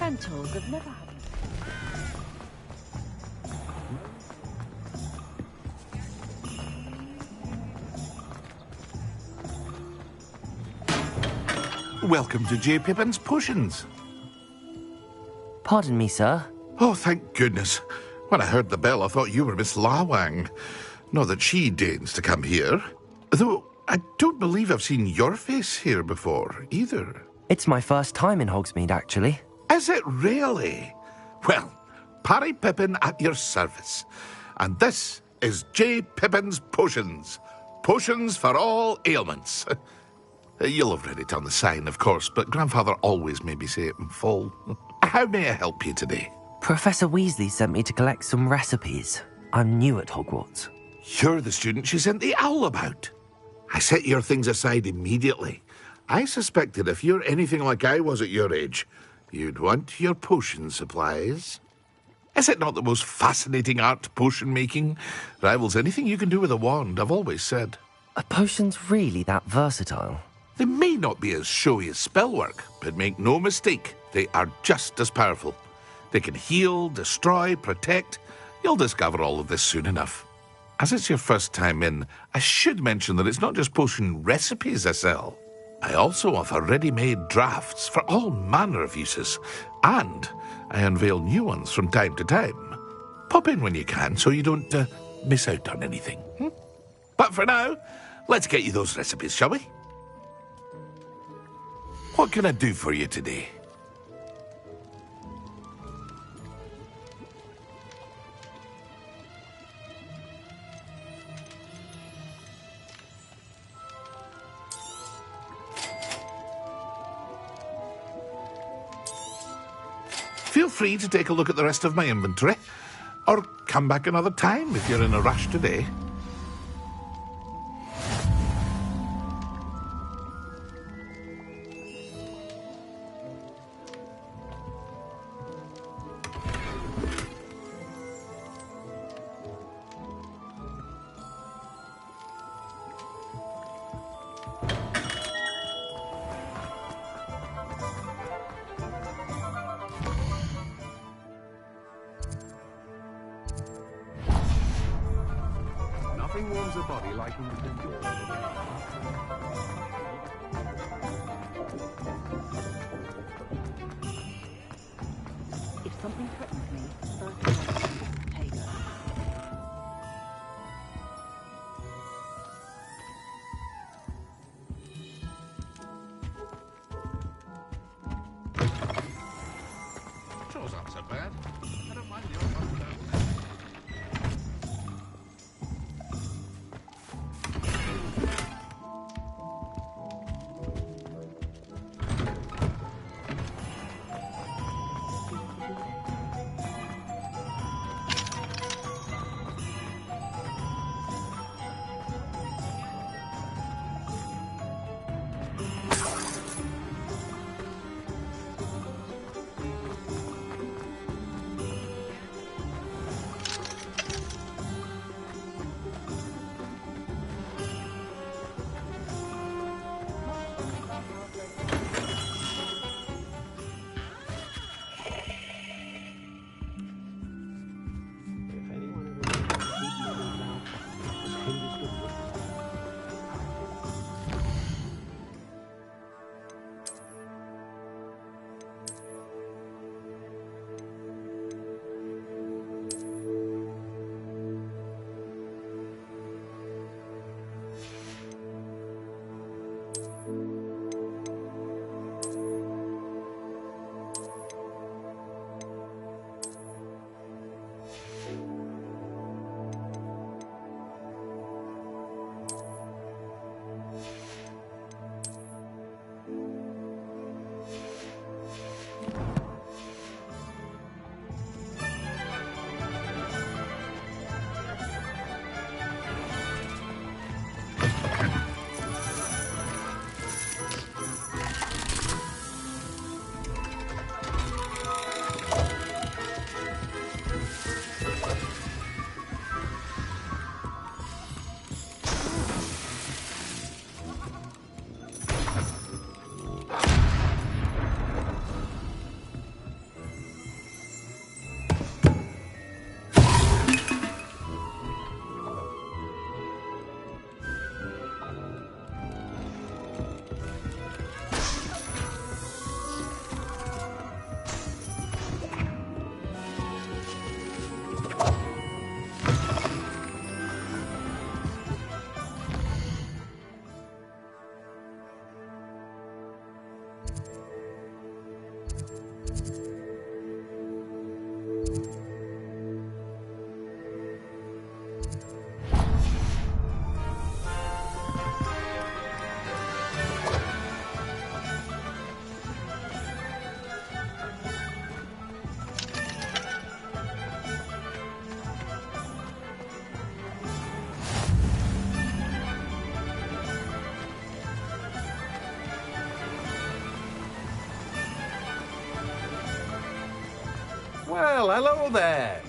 [SPEAKER 12] Centaurs have never had
[SPEAKER 14] Welcome to J. Pippin's Potions.
[SPEAKER 2] Pardon me, sir.
[SPEAKER 14] Oh, thank goodness. When I heard the bell, I thought you were Miss Lawang. Not that she deigns to come here. Though, I don't believe I've seen your face here before, either.
[SPEAKER 2] It's my first time in Hogsmeade, actually.
[SPEAKER 14] Is it really? Well, Parry Pippin at your service. And this is J. Pippin's Potions. Potions for all ailments. You'll have read it on the sign, of course, but Grandfather always made me say it in full. How may I help you today?
[SPEAKER 2] Professor Weasley sent me to collect some recipes. I'm new at Hogwarts.
[SPEAKER 14] You're the student she sent the owl about. I set your things aside immediately. I suspected if you're anything like I was at your age, you'd want your potion supplies. Is it not the most fascinating art, potion making? Rivals anything you can do with a wand, I've always said.
[SPEAKER 2] Are potions really that versatile?
[SPEAKER 14] They may not be as showy as spellwork, but make no mistake, they are just as powerful. They can heal, destroy, protect. You'll discover all of this soon enough. As it's your first time in, I should mention that it's not just potion recipes I sell. I also offer ready-made drafts for all manner of uses, and I unveil new ones from time to time. Pop in when you can so you don't miss out on anything. But for now, let's get you those recipes, shall we? What can I do for you today? Feel free to take a look at the rest of my inventory, or come back another time if you're in a rush today.
[SPEAKER 18] Nothing warms a body like a little
[SPEAKER 19] If something threatens me, first I take it.
[SPEAKER 14] Chores aren't so bad. I don't mind the old one down there.
[SPEAKER 20] Well, hello there.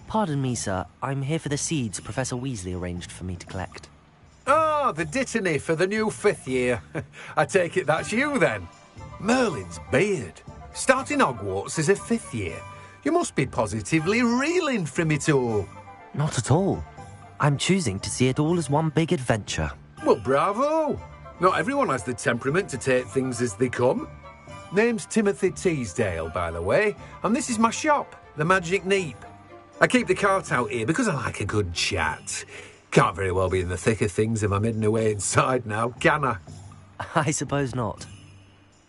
[SPEAKER 2] Pardon me, sir. I'm here for the seeds Professor Weasley arranged for me to collect.
[SPEAKER 20] Ah, the dittany for the new 5th year. I take it that's you, then. Merlin's beard. Starting Hogwarts as a 5th year. You must be positively reeling from it all.
[SPEAKER 2] Not at all. I'm choosing to see it all as one big adventure.
[SPEAKER 20] Well, bravo. Not everyone has the temperament to take things as they come. Name's Timothy Teasdale, by the way, and this is my shop, the Magic Neep. I keep the cart out here because I like a good chat. Can't very well be in the thick of things if I'm hidden away inside now, can I?
[SPEAKER 2] I suppose not.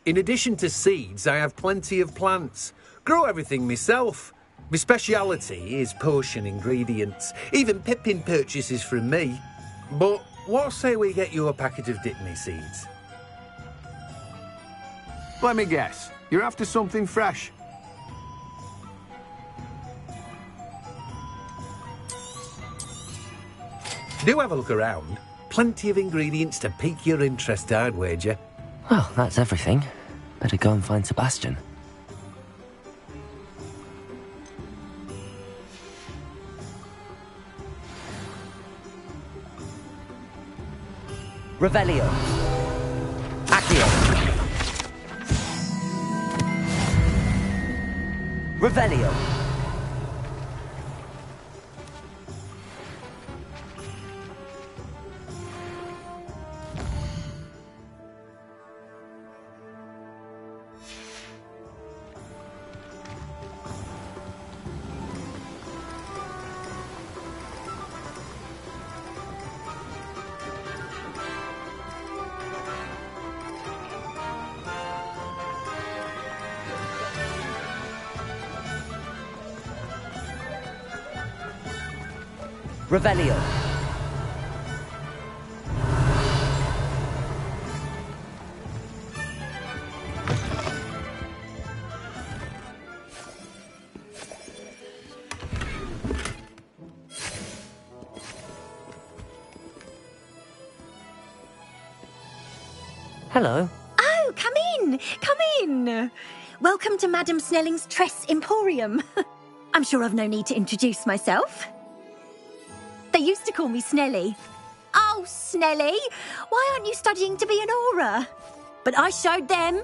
[SPEAKER 20] In addition to seeds, I have plenty of plants. Grow everything myself. My speciality is potion ingredients. Even Pippin purchases from me. But what say we get you a packet of Dittany seeds?
[SPEAKER 18] Let me guess. You're after something fresh.
[SPEAKER 20] Do have a look around. Plenty of ingredients to pique your interest, I'd wager.
[SPEAKER 2] Well, that's everything. Better go and find Sebastian. Revelio. Accio. Revelio. Revelio. Hello.
[SPEAKER 21] Oh, come in! Come in! Welcome to Madame Snelling's Tress Emporium. I'm sure I've no need to introduce myself. They used to call me Snelly. Oh, Snelly, why aren't you studying to be an Auror? But I showed them.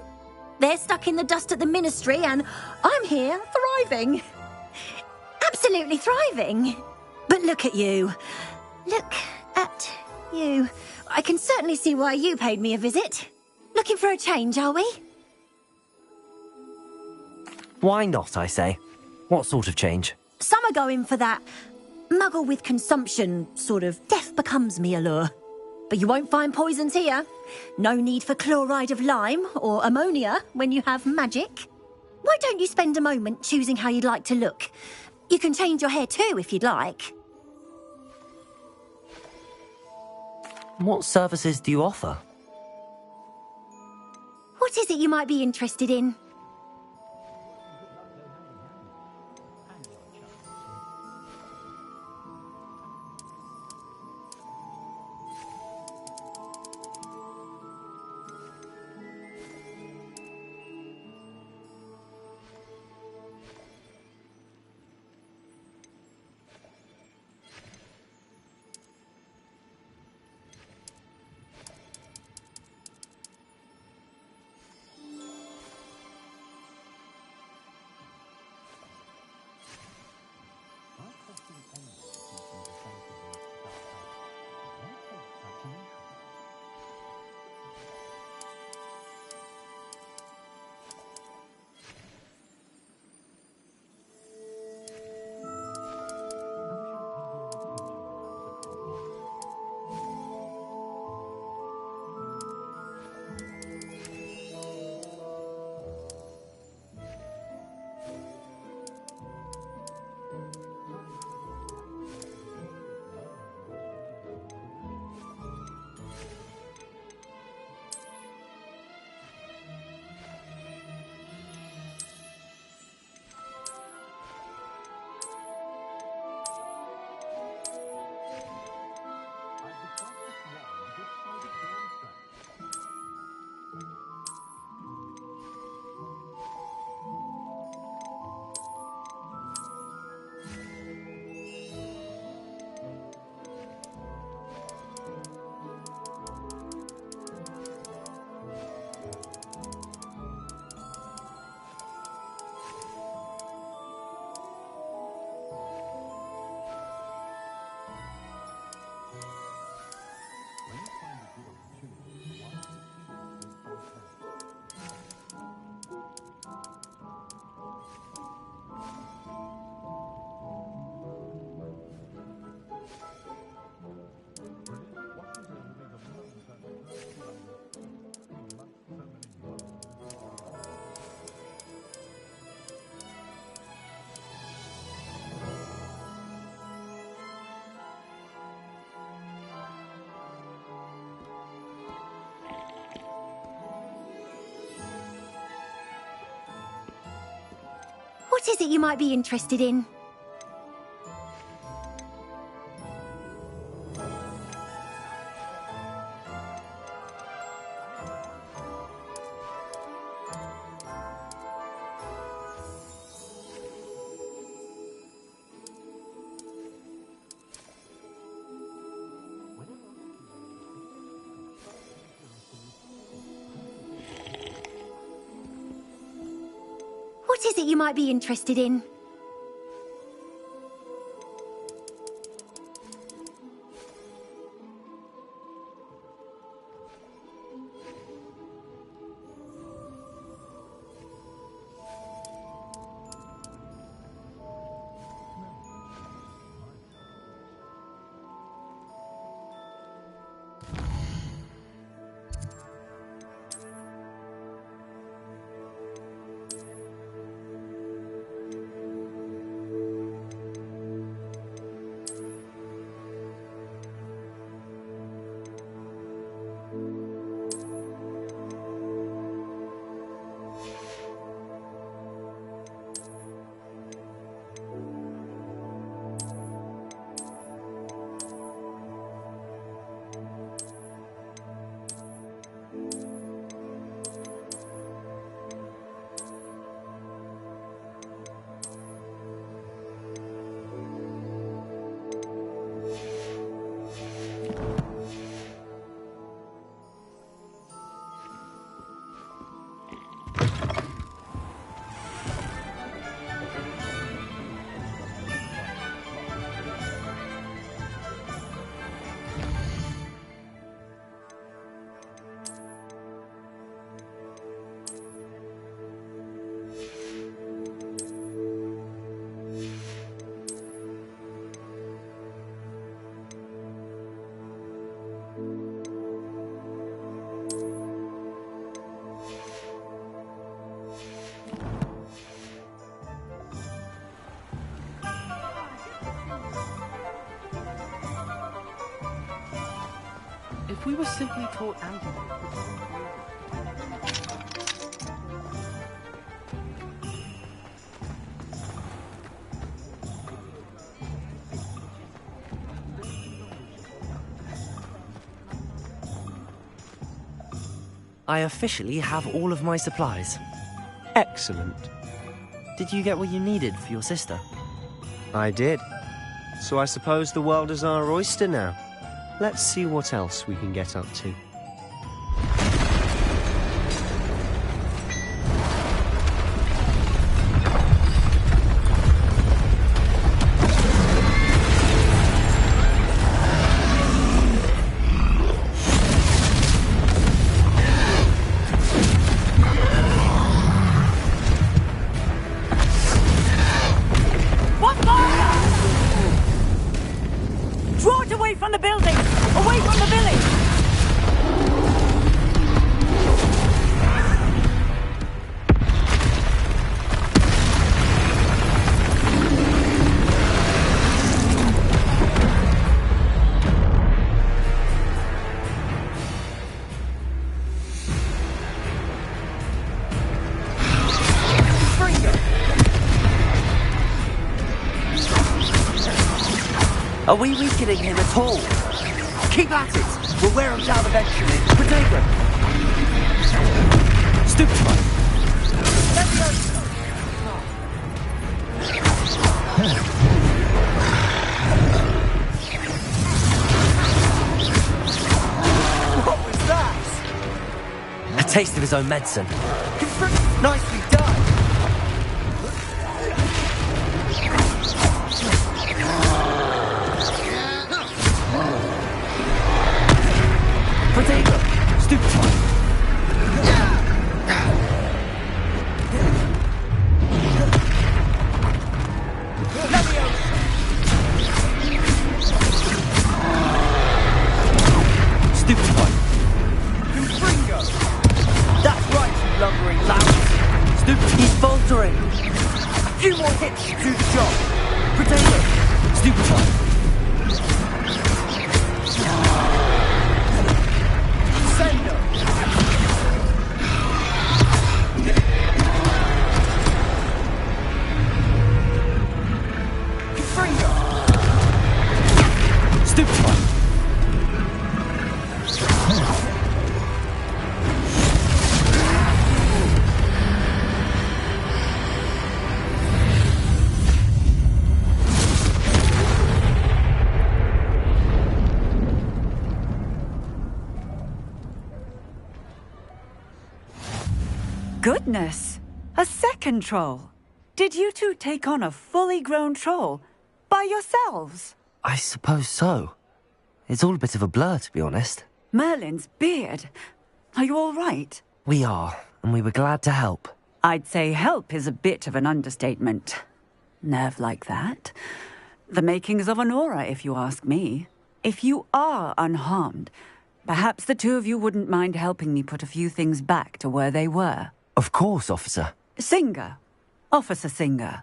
[SPEAKER 21] They're stuck in the dust at the Ministry and I'm here thriving. Absolutely thriving. But look at you. Look at you. I can certainly see why you paid me a visit. Looking for a change, are we?
[SPEAKER 2] Why not, I say? What sort of change?
[SPEAKER 21] Some are going for that muggle with consumption, sort of death becomes me allure. But you won't find poisons here. No need for chloride of lime or ammonia when you have magic. Why don't you spend a moment choosing how you'd like to look? You can change your hair too if you'd like.
[SPEAKER 2] What services do you offer?
[SPEAKER 21] What is it you might be interested in? What is it you might be interested in? What is it you might be interested in?
[SPEAKER 11] If we were simply taught algebra...
[SPEAKER 2] I officially have all of my supplies.
[SPEAKER 5] Excellent.
[SPEAKER 2] Did you get what you needed for your sister?
[SPEAKER 5] I did. So I suppose the world is our oyster now. Let's see what else we can get up to.
[SPEAKER 2] Are we weakening him at all?
[SPEAKER 15] Keep at it! We'll wear him down eventually. Potato!
[SPEAKER 2] Stupefy!
[SPEAKER 15] What was that?
[SPEAKER 2] A taste of his own medicine.
[SPEAKER 15] Nicely done!
[SPEAKER 2] Potato! Stupefy! Stupefy!
[SPEAKER 15] Confringo! That's right, you lumbering louse!
[SPEAKER 2] Stupefy! He's faltering!
[SPEAKER 15] A few more hits to do the job!
[SPEAKER 2] Potato! Stupefy!
[SPEAKER 15] Sendo!
[SPEAKER 3] Goodness! A second troll! Did you two take on a fully grown troll? By yourselves?
[SPEAKER 2] I suppose so. It's all a bit of a blur, to be honest.
[SPEAKER 3] Merlin's beard. Are you all right?
[SPEAKER 2] We are, and we were glad to help.
[SPEAKER 3] I'd say help is a bit of an understatement. Nerve like that. The makings of an aura, if you ask me. If you are unharmed, perhaps the two of you wouldn't mind helping me put a few things back to where they were.
[SPEAKER 2] Of course, officer.
[SPEAKER 3] Singer. Officer Singer.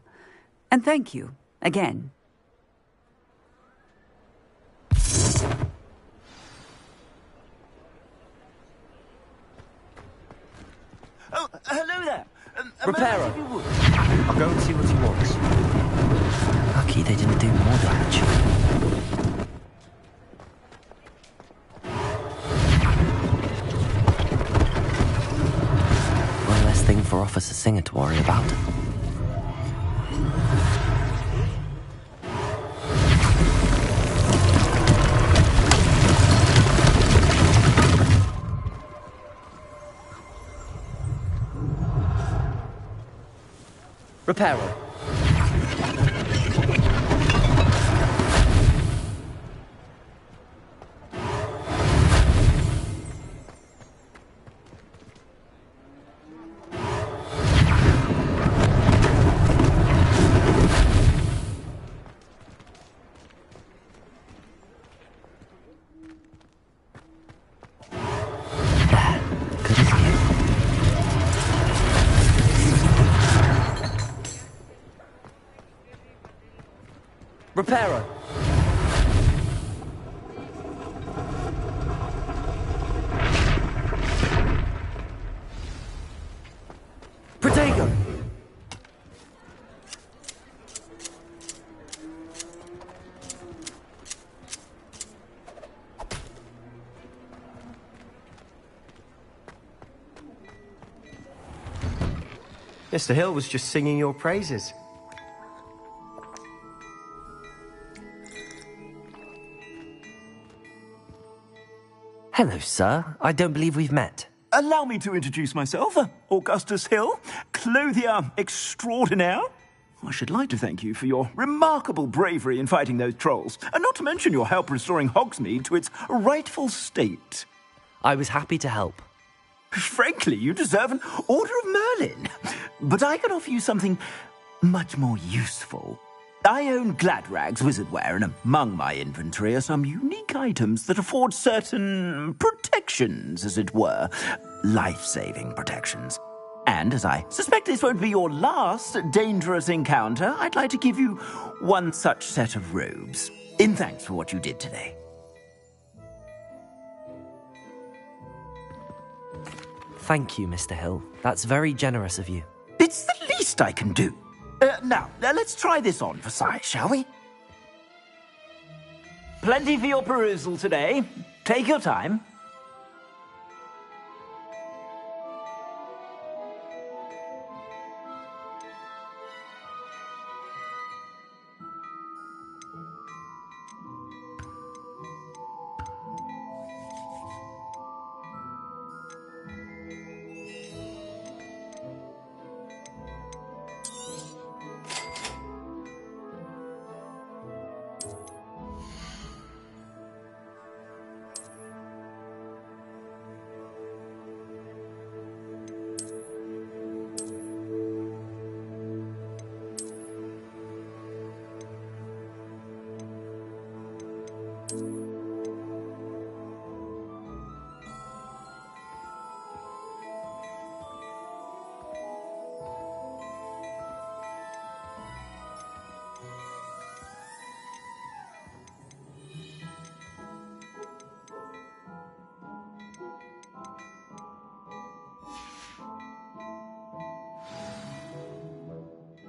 [SPEAKER 3] And thank you, again.
[SPEAKER 15] Oh, hello there.
[SPEAKER 2] Reparo. I'll go and see what he wants. Lucky they didn't do more damage. One less thing for Officer Singer to worry about. Reparo. Reparo. Protego.
[SPEAKER 5] Mr. Hill was just singing your praises.
[SPEAKER 2] Hello, sir. I don't believe we've met.
[SPEAKER 15] Allow me to introduce myself, Augustus Hill, clothier extraordinaire. I should like to thank you for your remarkable bravery in fighting those trolls, and not to mention your help restoring Hogsmeade to its rightful state.
[SPEAKER 2] I was happy to help.
[SPEAKER 15] Frankly, you deserve an Order of Merlin. But I can offer you something much more useful. I own Gladrag's wizardware, and among my inventory are some unique items that afford certain protections, as it were. Life-saving protections. And as I suspect this won't be your last dangerous encounter, I'd like to give you one such set of robes, in thanks for what you did today.
[SPEAKER 2] Thank you, Mr. Hill. That's very generous of you.
[SPEAKER 15] It's the least I can do. Now, let's try this on for size, shall we? Plenty for your perusal today. Take your time.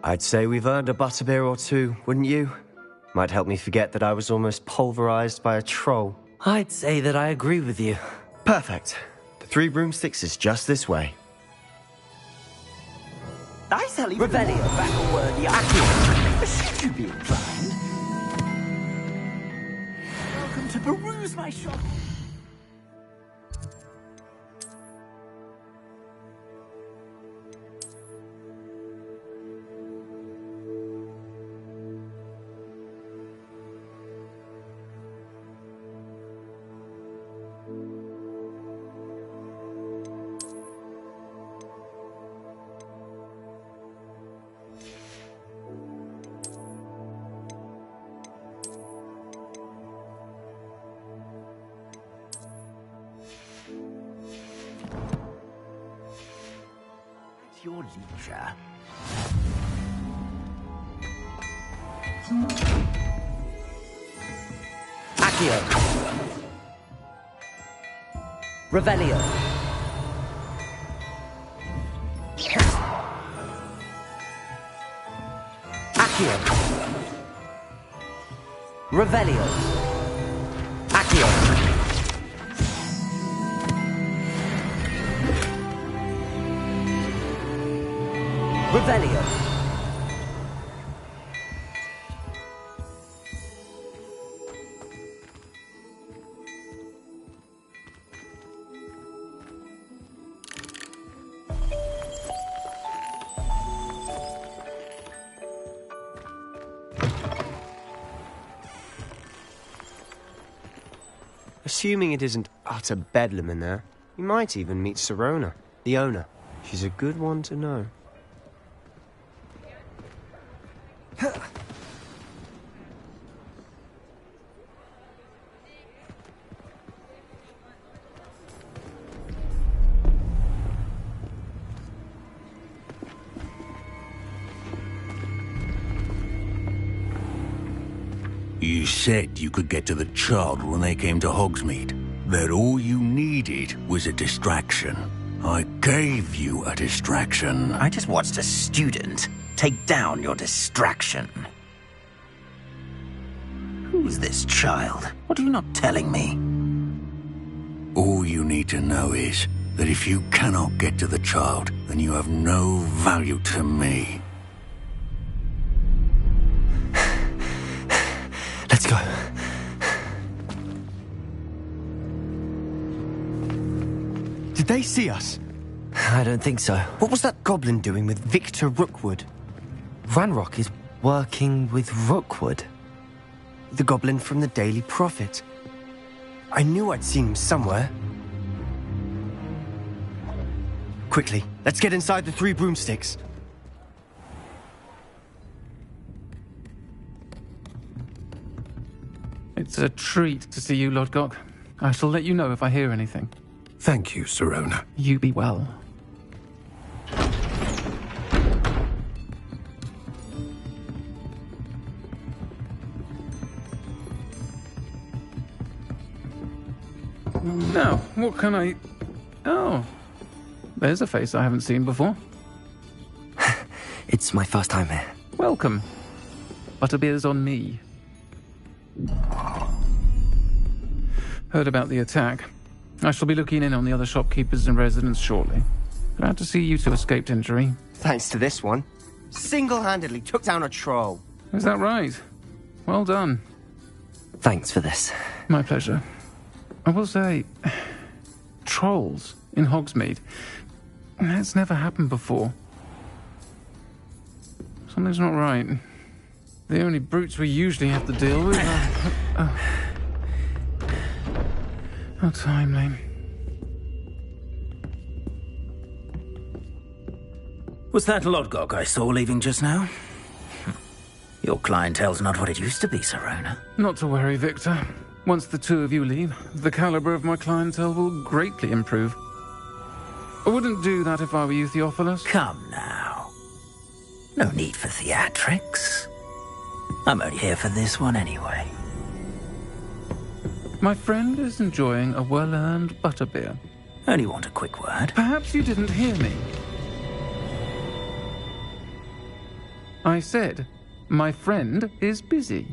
[SPEAKER 5] I'd say we've earned a butterbeer or two, wouldn't you? Might help me forget that I was almost pulverized by a troll.
[SPEAKER 2] I'd say that I agree with you.
[SPEAKER 5] Perfect. The 3 broomsticks is just this way.
[SPEAKER 15] I shall even back a worthy accurate, should you be inclined. Welcome to peruse my shop. at your leisure.
[SPEAKER 2] Accio. Revelio. Accio. Revelio. Accio. Revelio.
[SPEAKER 5] Assuming it isn't utter bedlam in there, you might even meet Sirona, the owner. She's a good one to know.
[SPEAKER 6] You said you could get to the child when they came to Hogsmeade. That all you needed was a distraction. I gave you a distraction.
[SPEAKER 15] I just watched a student take down your distraction. Who's this child? What are you not telling me?
[SPEAKER 6] All you need to know is that if you cannot get to the child, then you have no value to me.
[SPEAKER 2] Let's go.
[SPEAKER 5] Did they see us?
[SPEAKER 2] I don't think so.
[SPEAKER 5] What was that goblin doing with Victor Rookwood?
[SPEAKER 2] Ranrock is working with Rookwood.
[SPEAKER 5] The goblin from the Daily Prophet. I knew I'd seen him somewhere. Quickly, let's get inside the 3 broomsticks.
[SPEAKER 22] It's a treat to see you, Lodgok. I shall let you know if I hear anything.
[SPEAKER 10] Thank you, Sirona.
[SPEAKER 22] You be well. Now, what can I... Oh, there's a face I haven't seen before.
[SPEAKER 2] It's my first time here.
[SPEAKER 22] Welcome. Butterbeer's on me. Heard about the attack. I shall be looking in on the other shopkeepers and residents shortly. Glad to see you two escaped injury.
[SPEAKER 5] Thanks to this one. Single-handedly took down a troll.
[SPEAKER 22] Is that right? Well done.
[SPEAKER 2] Thanks for this.
[SPEAKER 22] My pleasure. I will say, trolls in Hogsmeade. That's never happened before. Something's not right. The only brutes we usually have to deal with are... How timely.
[SPEAKER 15] Was that Lodgok I saw leaving just now? Your clientele's not what it used to be, Sirona.
[SPEAKER 22] Not to worry, Victor. Once the two of you leave, the caliber of my clientele will greatly improve. I wouldn't do that if I were you, Theophilus.
[SPEAKER 15] Come now. No need for theatrics. I'm only here for this one anyway.
[SPEAKER 22] My friend is enjoying a well-earned butterbeer.
[SPEAKER 15] Only want a quick word.
[SPEAKER 22] Perhaps you didn't hear me. I said, my friend is busy.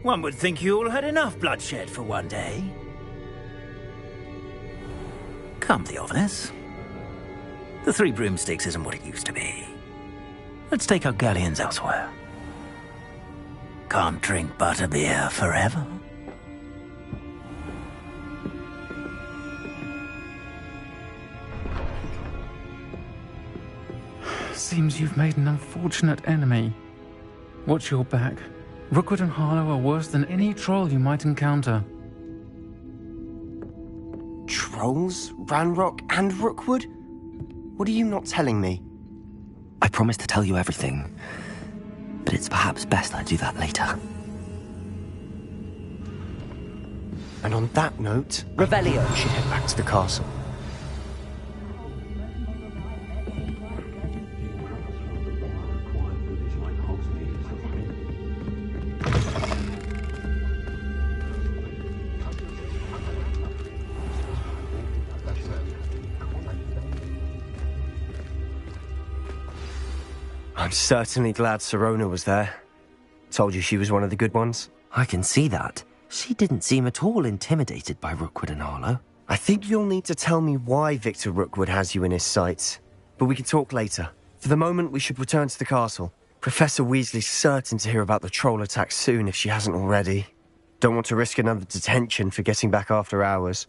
[SPEAKER 15] One would think you all had enough bloodshed for one day. Come, Theophilus. The 3 broomsticks isn't what it used to be. Let's take our galleons elsewhere. Can't drink butterbeer forever.
[SPEAKER 22] Seems you've made an unfortunate enemy. Watch your back. Rookwood and Harlow are worse than any troll you might encounter.
[SPEAKER 5] Trolls? Ranrock and Rookwood? What are you not telling me?
[SPEAKER 2] I promised to tell you everything, but it's perhaps best I do that later.
[SPEAKER 5] And on that note...
[SPEAKER 2] Revelio!
[SPEAKER 5] We should head back to the castle. I'm certainly glad Sirona was there. Told you she was one of the good ones.
[SPEAKER 2] I can see that. She didn't seem at all intimidated by Rookwood and Arlo.
[SPEAKER 5] I think you'll need to tell me why Victor Rookwood has you in his sights. But we can talk later. For the moment, we should return to the castle. Professor Weasley's certain to hear about the troll attack soon if she hasn't already. Don't want to risk another detention for getting back after hours.